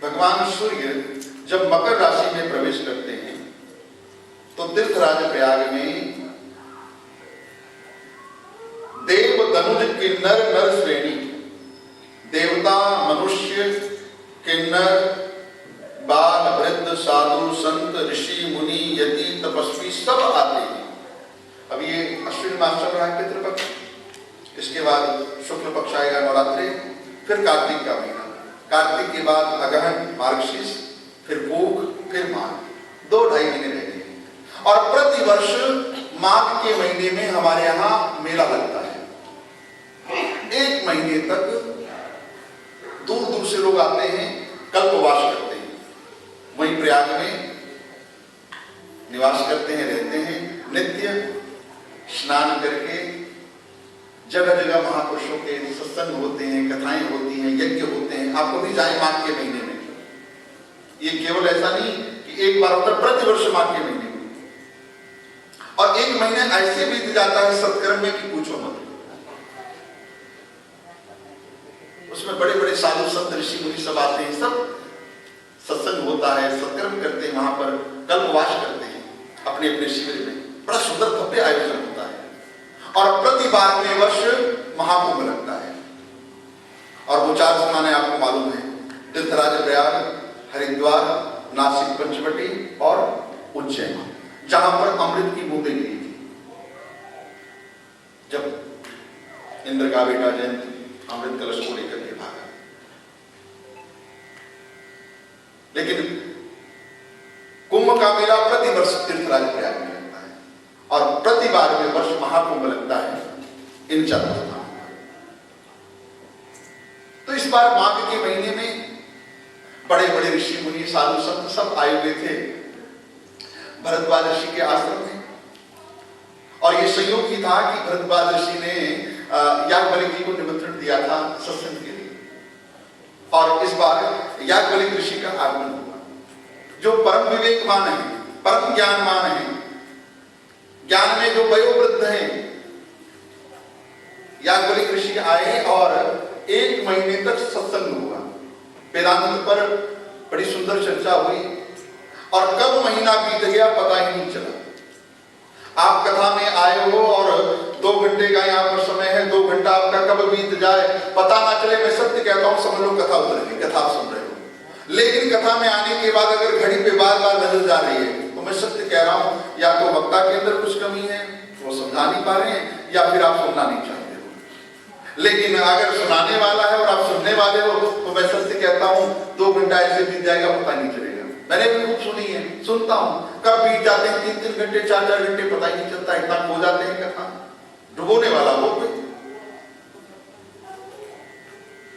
भगवान सूर्य जब मकर राशि में प्रवेश करते हैं तो तीर्थराज प्रयाग में देव धनुज किन्नर नर श्रेणी, देवता मनुष्य किन्नर बाल वृद्ध साधु संत ऋषि मुनि यति तपस्वी सब आते हैं। अब ये अश्विन मास चल रहा है पितृपक्ष, इसके बाद शुक्ल पक्ष आएगा नवरात्रि, फिर कार्तिक का महीना, कार्तिक के बाद अगहन मार्गशीर्ष, फिर पूख, फिर माघ, 2-2.5 महीने रह गए। और प्रतिवर्ष माघ के महीने में हमारे यहाँ मेला लगता है। 1 महीने तक दूर दूर से लोग आते हैं, कल्पवास करते हैं, वहीं प्रयाग में निवास करते हैं, रहते हैं। नित्य स्नान करके जगह जगह महापुरुषों के सत्संग होते हैं, कथाएं होती हैं, यज्ञ होते हैं। आपको भी जाए माघ के महीने में, ये केवल ऐसा नहीं कि एक बार होता, प्रतिवर्ष माघ के महीने में। और 1 महीना ऐसे बीत जाता है सत्कर्म में कि पूछो मत। उसमें बड़े बड़े साधु संत ऋषि मुनि सब आते हैं, सब सत्संग होता है, सत्कर्म करते हैं, वहां पर कल्पवास करते हैं अपने अपने शिविर में। बड़ा सुंदर भव्य आयोजन होता है। और प्रति 12वें वर्ष महाकुंभ लगता है। और वो 4 स्थान आपको मालूम है, तीर्थराज प्रयाग, हरिद्वार, नासिक पंचवटी और उज्जैन, जहां पर अमृत की बूंदें गिरी थी। जब इंद्र का बेटा जयंत अमृत कलश को लेकर के भागा, लेकिन कुंभ का मेला प्रति वर्ष तीर्थराज प्रयाग में लगता है और प्रति 12वें वर्ष महाकुंभ लगता है इन 4 स्थानों पर। तो इस बार माघ के महीने में बड़े बड़े ऋषि मुनि साधु संत सब आए हुए थे भरद्वाज ऋषि के आश्रम में। और ये संयोग ही था कि भरद्वाज ऋषि ने याज्ञवल्क्य जी को निमंत्रण दिया था सत्संग के लिए। और इस बार याज्ञवल्क्य ऋषि का आगमन हुआ, जो परम विवेकवान है, परम ज्ञानवान है, ज्ञान में जो वयोवृद्ध हैं। याज्ञवल्क्य ऋषि आए और 1 महीने तक सत्संग हुआ, वेदांत पर बड़ी सुंदर चर्चा हुई। और कब महीना बीत गया पता ही नहीं चला। आप कथा में आए हो और 2 घंटे का यहाँ पर समय है, 2 घंटा आपका कब बीत जाए पता ना चले। मैं सत्य कहता हूँ, समझ लो कथा उतर गई, कथा आप सुन रहे हो। लेकिन कथा में आने के बाद अगर घड़ी पे बार बार नजर जा रही है तो मैं सत्य कह रहा हूँ, या तो वक्ता के अंदर कुछ कमी है, वो समझा नहीं पा रहे हैं, या फिर आप सुनना नहीं चाहते हो। लेकिन अगर सुनाने वाला है और आप सुनने वाले हो तो मैं सत्य कहता हूँ 2 घंटा ऐसे बीत जाएगा पता नहीं चलेगा। मैंने भी खूब सुनी है, सुनता हूँ, कब बीत जाते हैं 3-3 घंटे 4-4 घंटे पता ही नहीं चलता, इतना खो जाते हैं कथा। डुबोने वाला वो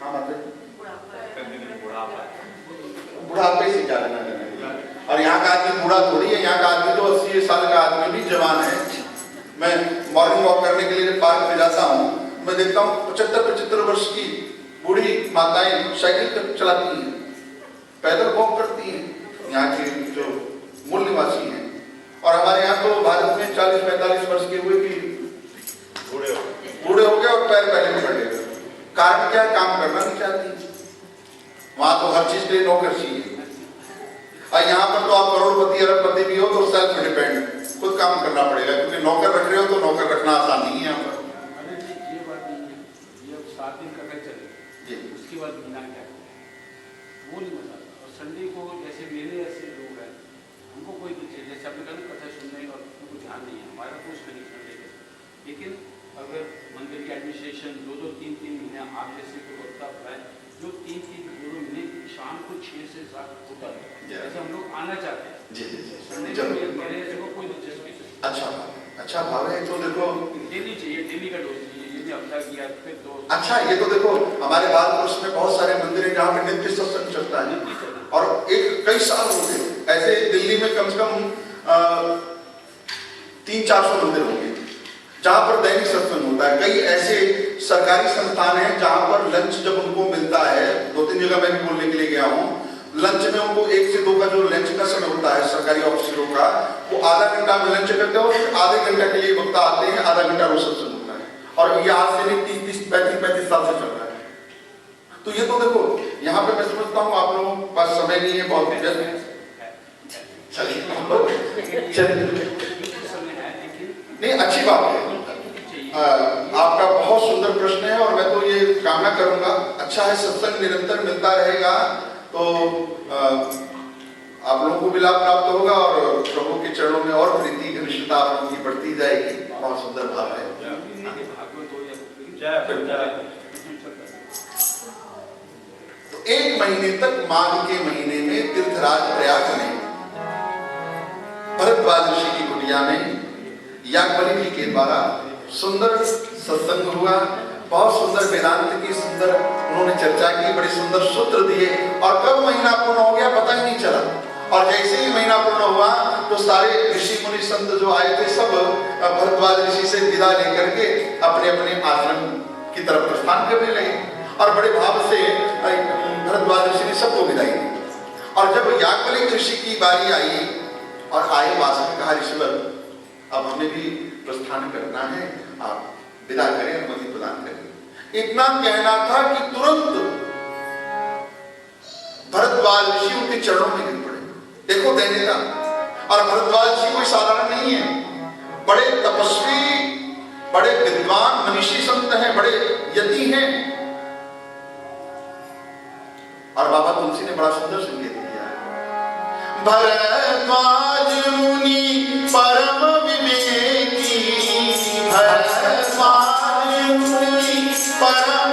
हाँ बुढ़ापे से क्या लेना देना। और यहाँ का आदमी बूढ़ा थोड़ी है, यहाँ का आदमी तो 80 साल का आदमी भी जवान है। मैं मॉर्निंग वॉक करने के लिए पार्क में जाता हूँ, मैं देखता हूँ 75-75 वर्ष की बूढ़ी माताएं साइकिल चलाती हैं, पैदल वॉक करती हैं, यहाँ के जो मूल निवासी हैं। और हमारे यहाँ तो भारत में 40-45 वर्ष के हुए भी बूढ़े हो गए और पैर पहले में बढ़े गए। कारण क्या? काम करना नहीं चाहती। वहां तो हर चीज के लिए नौकर चाहिए, और यहाँ पर तो आप करोड़पति अरबपति भी हो तो सेल्फ डिपेंड, खुद काम करना पड़ेगा, क्योंकि नौकर रख रहे हो तो नौकर रखना आसान नहीं है यहाँ पर। ये बात नहीं है, ये अब 7 दिन करके चले जी, उसके बाद महीना क्या वो नहीं बता। और संडे को जैसे मेरे ऐसे लोग हैं, हमको कोई दिक्कत, जैसे आपने कहा कथा सुनने और उनको ध्यान नहीं है, हमारा तो उसमें नहीं संडे का। लेकिन अगर मंदिर की एडमिनिस्ट्रेशन 2-2, 3-3 महीने आप जैसे को वक्ता है, जो 3-3 महीने शाम को 6 से 7 होता है, जैसे हम लोग आना चाहते हैं जी, संडे को मेरे ऐसे को कोई दिलचस्पी नहीं। अच्छा भाव है। तो देखो डेली चाहिए, डेली का डोज चाहिए, ये भी हफ्ता किया फिर तो अच्छा, ये तो देखो हमारे भारतवर्ष में बहुत सारे मंदिर हैं जहाँ पे नित्य सत्संग चलता है, और एक कई साल हो गए ऐसे। दिल्ली में कम से कम 300-400 मंदिर होंगे जहाँ पर दैनिक सत्संग होता है। कई ऐसे सरकारी संस्थान हैं जहाँ पर लंच जब उनको मिलता है, 2-3 जगह मैं भी बोलने के लिए गया हूँ, लंच में उनको 1 से 2 का जो लंच का समय होता है सरकारी ऑफिसरों का, वो आधा घंटा में लंच करते हो, फिर आधे घंटा के लिए वक्ता आते हैं, आधा घंटा वो सत्संग होता है। और ये आज से नहीं 30-35 साल से चल रहा है। तो ये तो देखो यहाँ पे मैं समझता हूँ आप लोगों के पास समय नहीं है, बहुत व्यस्त है। चलिए नहीं, अच्छी बात है। आपका बहुत सुंदर प्रश्न है, और मैं तो ये कामना करूंगा, अच्छा है सत्संग निरंतर मिलता रहेगा तो आप लोगों को भी लाभ प्राप्त होगा, और प्रभु के चरणों में और प्रीति घनिष्ठता आप लोगों की बढ़ती जाएगी। बहुत सुंदर भाव है। तो 1 महीने तक माघ के महीने में तीर्थराज प्रयाग में भरद्वाज ऋषि की कुटिया में याज्ञवल्क्य जी के द्वारा सुंदर सत्संग हुआ। बहुत सुंदर वेदांत की सुंदर उन्होंने चर्चा की, बड़े सुंदर सूत्र दिए, और कब महीना पूर्ण हो गया पता ही नहीं चला। और जैसे ही महीना पूर्ण हुआ तो सारे ऋषि मुनि संत जो आए थे सब भरद्वाज ऋषि से विदा लेकर के अपने अपने आश्रम की तरफ प्रस्थान करने लगे, और बड़े भाव से भरद्वाज ऋषि ने सबको विदाई दी। और जब याज्ञवल्क्य ऋषि की बारी आई और आए वास में कहा, ऋषिवर अब हमें भी प्रस्थान करना है, आप विदा करें, अनुमति प्रदान करें। इतना कहना था कि तुरंत भरद्वाज ऋषि उनके चरणों में गिर पड़े। देखो दैन्यता। और भरद्वाज ऋषि कोई साधारण नहीं है, बड़े तपस्वी, बड़े विद्वान मनीषी संत हैं, बड़े यति हैं। और बाबा तुलसी ने बड़ा सुंदर संकेत दिया, भरद्वाज मुनि परम विवेकी, भरद्वाज मुनि परम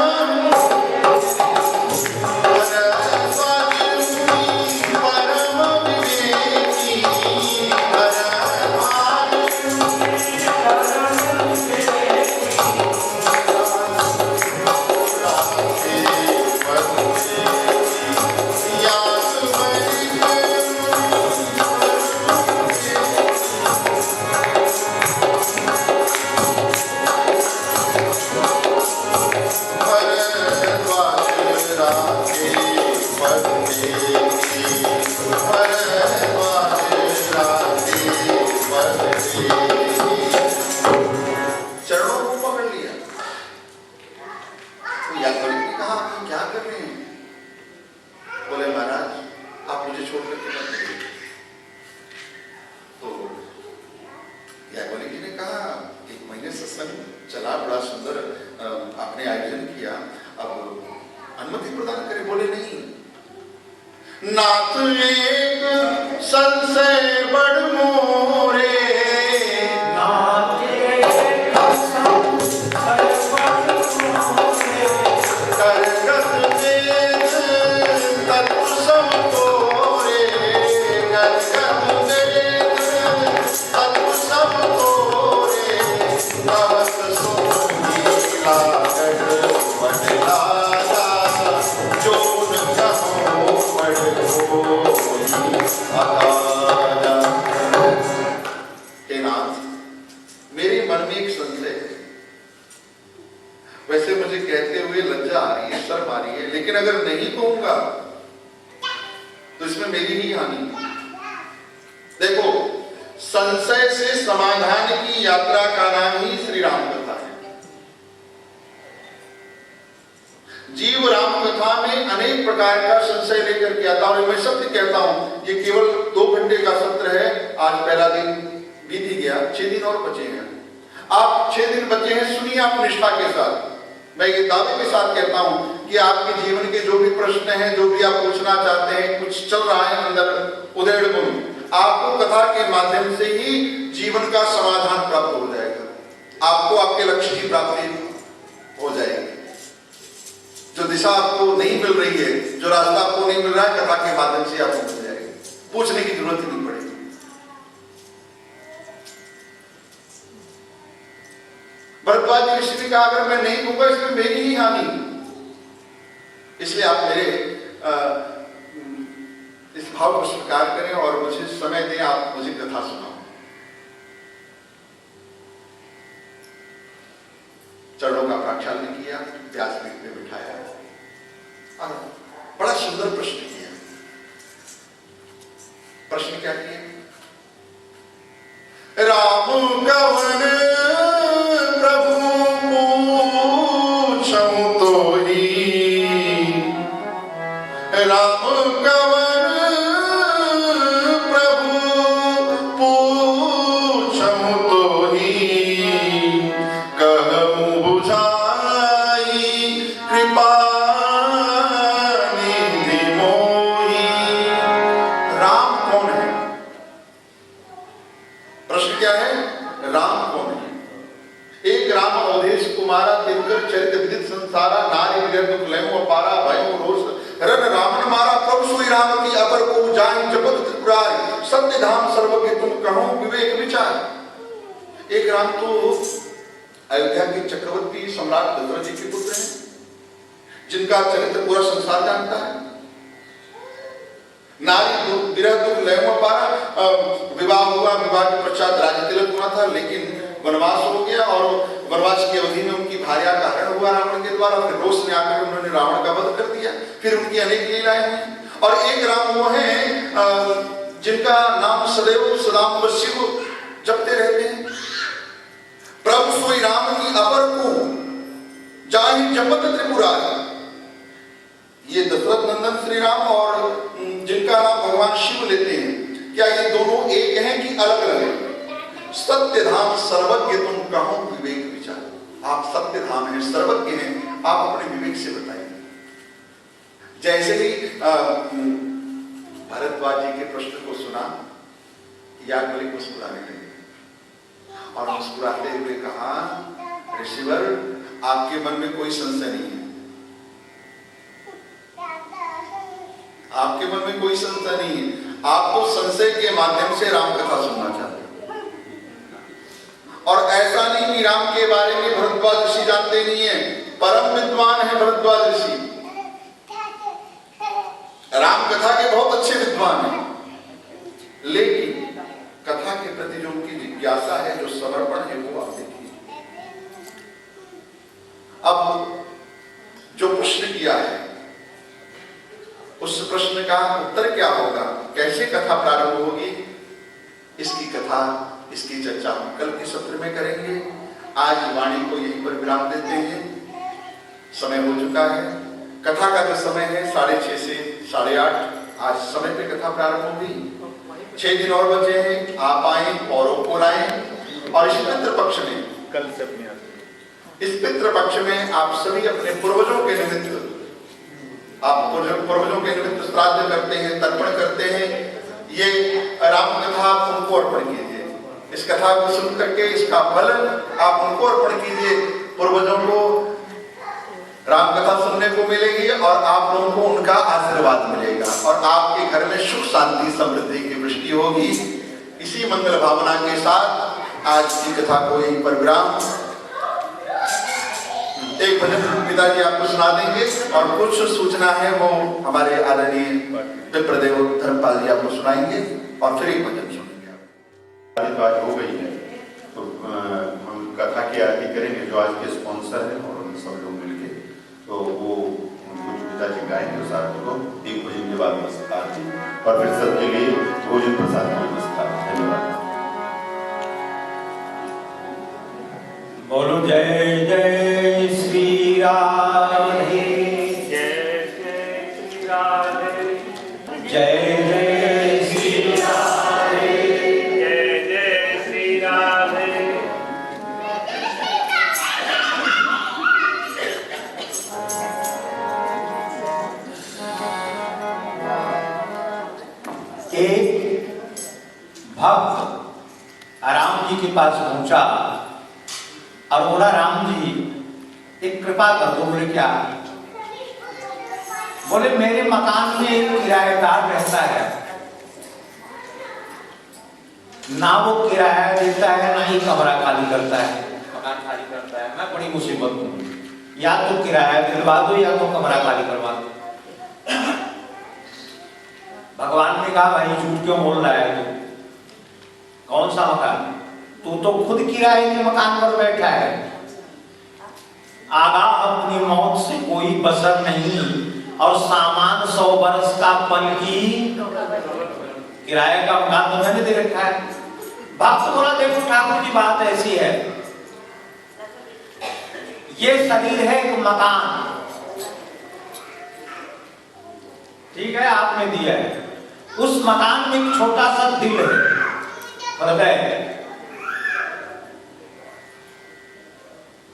नाथ एक संशय बड़ मोरे, नाथ एक संशय बड़ मोरे, करगत वेद तत्व सब तोरे, करगत वेद तत्व सब तोरे, भवत सोनी लागड़ पटलागा जोन रही है, लेकिन अगर नहीं कहूंगा तो इसमें मेरी ही हानि है। देखो, संशय से समाधान की यात्रा का नाम ही श्री राम कथा है। जीव राम कथा में अनेक प्रकार का संशय लेकर के आता, और मैं सत्य कहता हूं, ये केवल 2 घंटे का सत्र है। आज पहला दिन बीत ही गया, 6 दिन और बचे हैं। आप 6 दिन बचे हैं, सुनिए आप निष्ठा के साथ। मैं ये दावे के साथ कहता हूं कि आपके जीवन के जो भी प्रश्न हैं, जो भी आप पूछना चाहते हैं, कुछ चल रहा है अंदर उधेड़ बुन, आपको कथा के माध्यम से ही जीवन का समाधान प्राप्त हो जाएगा। आपको आपके लक्ष्य की प्राप्ति हो जाएगी। जो दिशा आपको नहीं मिल रही है, जो रास्ता आपको नहीं मिल रहा है, कथा के माध्यम से आपको मिल जाएगा। पूछने की जरूरत ही नहीं पड़ेगी। भरद्वाज ऋषि ने कहा, अगर मैं नहीं कहूंगा इसमें मेरी ही हानि, इसलिए आप मेरे इस भाव को स्वीकार करें और मुझे समय दें, आप मुझे कथा सुनाओ। चरणों का प्रक्षालन किया, व्यासपीठ पे बिठाया और बड़ा सुंदर प्रश्न किया। प्रश्न क्या किया? राम कवन प्रभु पूछऊं तो ही, राम कवन प्रभु पूछऊं तो ही, कहूं बुझाई कृपा निधि मोही। राम कौन है? प्रश्न क्या है? राम कौन है? एक राम अवधेश कुमारा, दिनकर चरित विदित संसारा, नारी विरह दुख लयो अपारा, भयो रोष रन रावण मारा, प्रभु सोई राम की अपर को जाहि जपत त्रिपुरारी, सत्य धाम सर्वज्ञ तुम कहो विवेक विचार। एक राम तो अयोध्या के चक्रवर्ती सम्राट दशरथ जी के पुत्र हैं, जिनका चरित्र पूरा संसार जानता है। नारी विरह दुख लयो अपारा, विवाह हुआ, विवाह के पश्चात राज्य तिलक हुआ था, लेकिन वनवास हो गया और वनवास की अवधि में उनकी भार्या का हरण हुआ रावण के द्वारा। फिर रोष ने आकर उन्होंने रावण का वध कर दिया। फिर उनकी अनेक लीलाएं हुई। और एक राम वो हैं जिनका नाम सदैव सदाम व शिव जपते रहते हैं। प्रभु सोई राम की अपर को जाहि जपत त्रिपुरारी। ये दशरथ नंदन श्री राम और जिनका नाम भगवान शिव लेते हैं, क्या ये दोनों एक हैं कि अलग अलग हैं? सत्य धाम सर्वज्ञ तुम कहो विवेक विचार। आप सत्य धाम हैं, सर्वज्ञ हैं, आप अपने विवेक से बताइए। जैसे ही भरद्वाज जी के प्रश्न को सुना, याज्ञवल्क्य मुस्कुराने लगे और मुस्कुराते हुए कहा, ऋषिवर आपके मन में कोई संशय नहीं है, आपके मन में कोई संशय नहीं है। आप तो संशय के माध्यम से राम कथा सुनना चाहते हैं। और ऐसा नहीं कि राम के बारे में भरद्वाज ऋषि जानते नहीं है, परम विद्वान है भरद्वाज ऋषि। राम कथा के बहुत अच्छे विद्वान हैं, लेकिन कथा के प्रति जो उनकी जिज्ञासा है, जो समर्पण है, वो आप देखिए। अब जो प्रश्न किया है, उस प्रश्न का उत्तर क्या होगा, कैसे कथा प्रारंभ होगी, इसकी कथा, इसकी चर्चा हम कल के सत्र में करेंगे। आज वाणी को यहीं पर विराम देते हैं, समय हो चुका है। कथा का जो समय है 6:30 से 8:30, आज समय पे कथा प्रारंभ होगी। 6 दिन और बचे हैं, आप आए, औरों को लाएं। और इस पितृपक्ष में, कल से अपने इस पितृपक्ष में आप सभी अपने पूर्वजों के निमित्त, आप पूर्वजों के निमित्त श्राद्ध करते हैं, तर्पण करते हैं। ये राम कथा आप उनको अर्पण कीजिए। इस कथा को सुन करके इसका फल आप उनको अर्पण कीजिए। पूर्वजों को राम कथा सुनने को मिलेगी और आप लोगों को उनका आशीर्वाद मिलेगा और आपके घर में सुख शांति समृद्धि की वृष्टि होगी। इसी मंगल भावना के साथ आज की कथा को यहीं पर विराम। एक भजन पिताजी आपको सुना देंगे और कुछ सूचना है वो हमारे आदरणीय विप्रदेव धर्मपाल जी आपको सुनाएंगे और फिर एक भजन सुनेंगे। बात हो गई है तो हम कथा की आरती करेंगे, जो आज के स्पॉन्सर हैं और सब लोग मिलके, तो वो पिताजी गाएंगे उस आरती को। एक भोजन के बाद नमस्कार और फिर सबके लिए भोजन प्रसाद की नमस्कार। धन्यवाद। बोलो जय जय श्री राधे, जय जय श्री राधे, जय जय श्री राधे, जय जय श्री राधे। एक भक्त राम जी के पास पहुंचा और बोला, राम जी एक कृपा कर दो। बोले क्या? बोले मेरे मकान में एक किराएदार रहता है, ना वो किराया देता है ना ही कमरा खाली करता है, मकान खाली करता है। मैं बड़ी मुसीबत हूँ, या तो किराया दिलवा दो या तो कमरा खाली करवा दो। भगवान ने कहा, भाई झूठ क्यों बोल रहा है तू? कौन सा मकान? तू तो खुद किराए के मकान पर बैठा है। आगा अपनी मौत से कोई बसर नहीं और सामान 100 बरस का पल की किराए का मकान तो मैंने दे रखा है। भक्त बोला, देखो ठाकुर जी बात ऐसी है, ये शरीर है एक मकान, ठीक है, आपने दिया है। उस मकान में एक छोटा सा दिल है, हृदय,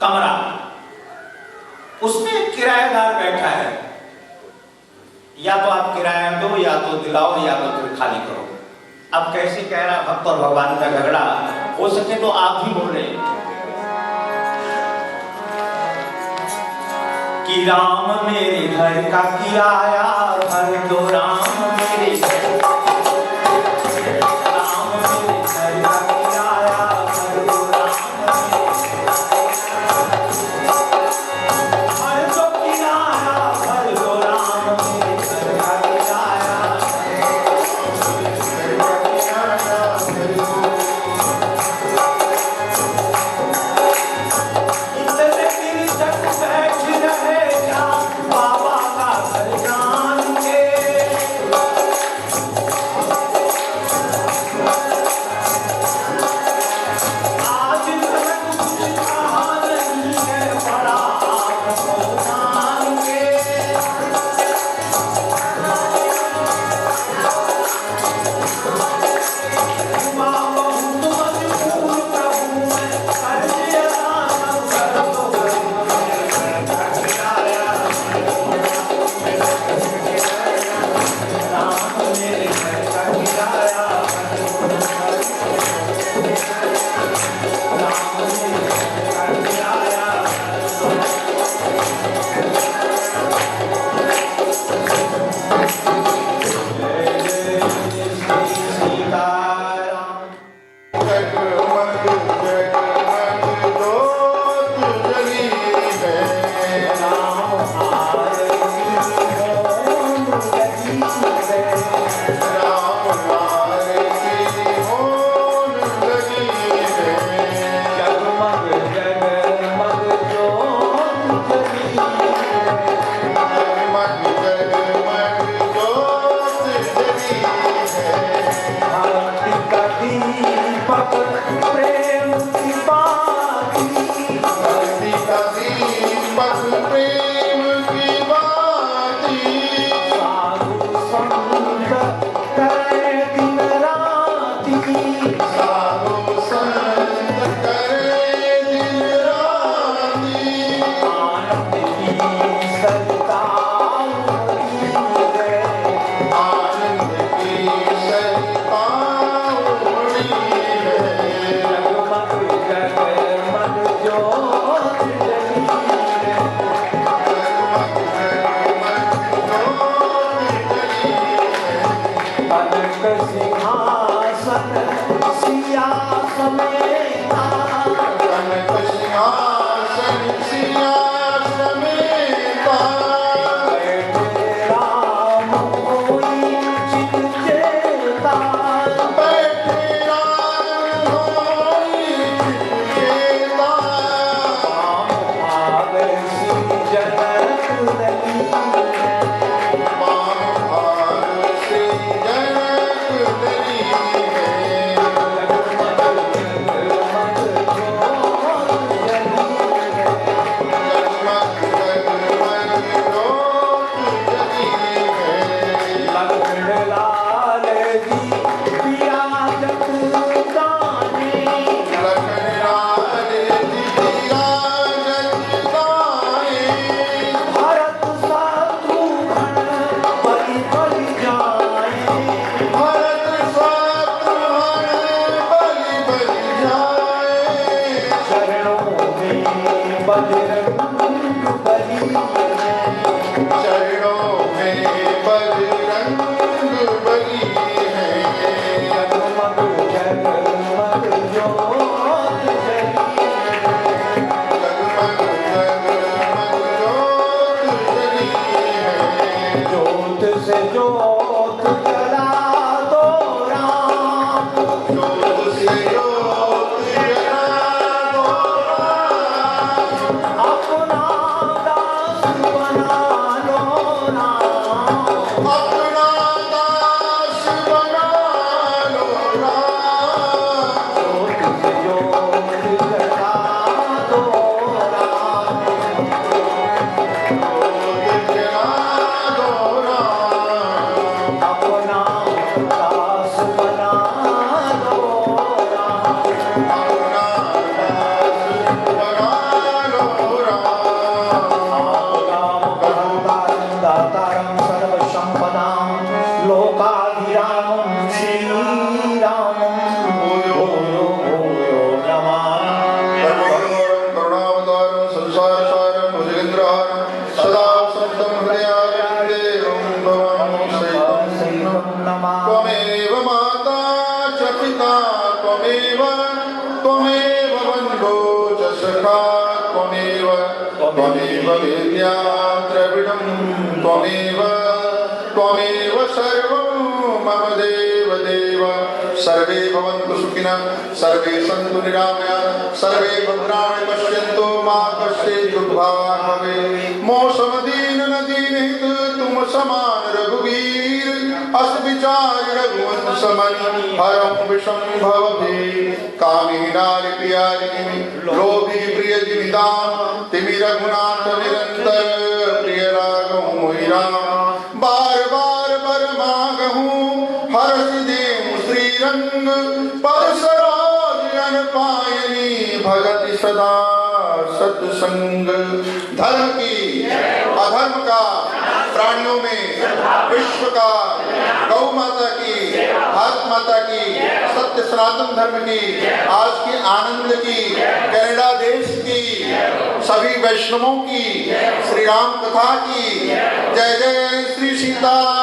कमरा, उसमें एक किराएदार बैठा है। या तो आप किराया दो या तो दिलाओ या तो फिर खाली करो। अब कैसे कह रहा भक्त और भगवान का झगड़ा? हो सके तो आप ही बोले कि राम मेरे घर का किराया भर दो, राम मेरे घर, राम मेरे घर का किराया भर दो, भर दो किराया भर दो, राम मेरे घर का किराया इतने दिन तक बैठ रहे क्या बाबा का घर जान के? आज तक कुछ कहा नहीं है बड़ा आपको जान के। बाबा बहुत मजबूर प्रभु मैं कर दिया कर दो राम मेरे घर का किराया राम मेरे घर का किराया। जय जय श्री सीताराम। जगमग जगमग जोत जली है, राम आरती होम लगी है, राम आरती होने लगी है। जगमग जगमग जोत जली है, जगमग जगमग जोत जली है। भारती का दीपक प्रेम की बाती, भक्ति का दीपक प्रेम की बाती, साधु संत करे दिन राती, साधु संत करे दिन राती। आनंद की सरिता उमड़ी है, आनंद की सरिता उमड़ी है। जगमग जगमग जोत जली है, जगमग जगमग जोत जली है। कनक सिंहासन सिया समेता, कनक सिंहासन सिया समेता। बैठे राम कोई चित चेता, बैठे राम होई चेता। राम आवे श्री जनक दली है, त्वमेव्या द्रविडं त्वमेव त्वमेव सर्वं मम देव देव। सर्वे भवन्तु सुखिनः, सर्वे सन्तु निरामयाः, सर्वे भद्राणि पश्यन्तु मा कश्चित् दुर्भाग् भवेत्। मौसम दीन न दीनहित तुम समान रघुवीर, अस विचार रघुवंश मनि हरं विषम भव भीर। कामी नारी प्यारिणी लोभी प्रिय जिमिदान, तिमि रघुनाथ निरंतर प्रिय राघव मोहि राम। बार बार बर मांगहूँ हर्ष देहु श्री रंग, पर सरोज अन पायनी भगति सदा सत्संग। धर्म की अधर्म का प्राणियों में विश्व का, गौ माता की, भारत माता की, सत्य सनातन धर्म की, आज की आनंद की, कनाडा देश की, सभी वैष्णवों की, श्री राम कथा की जय जय। श्री सीता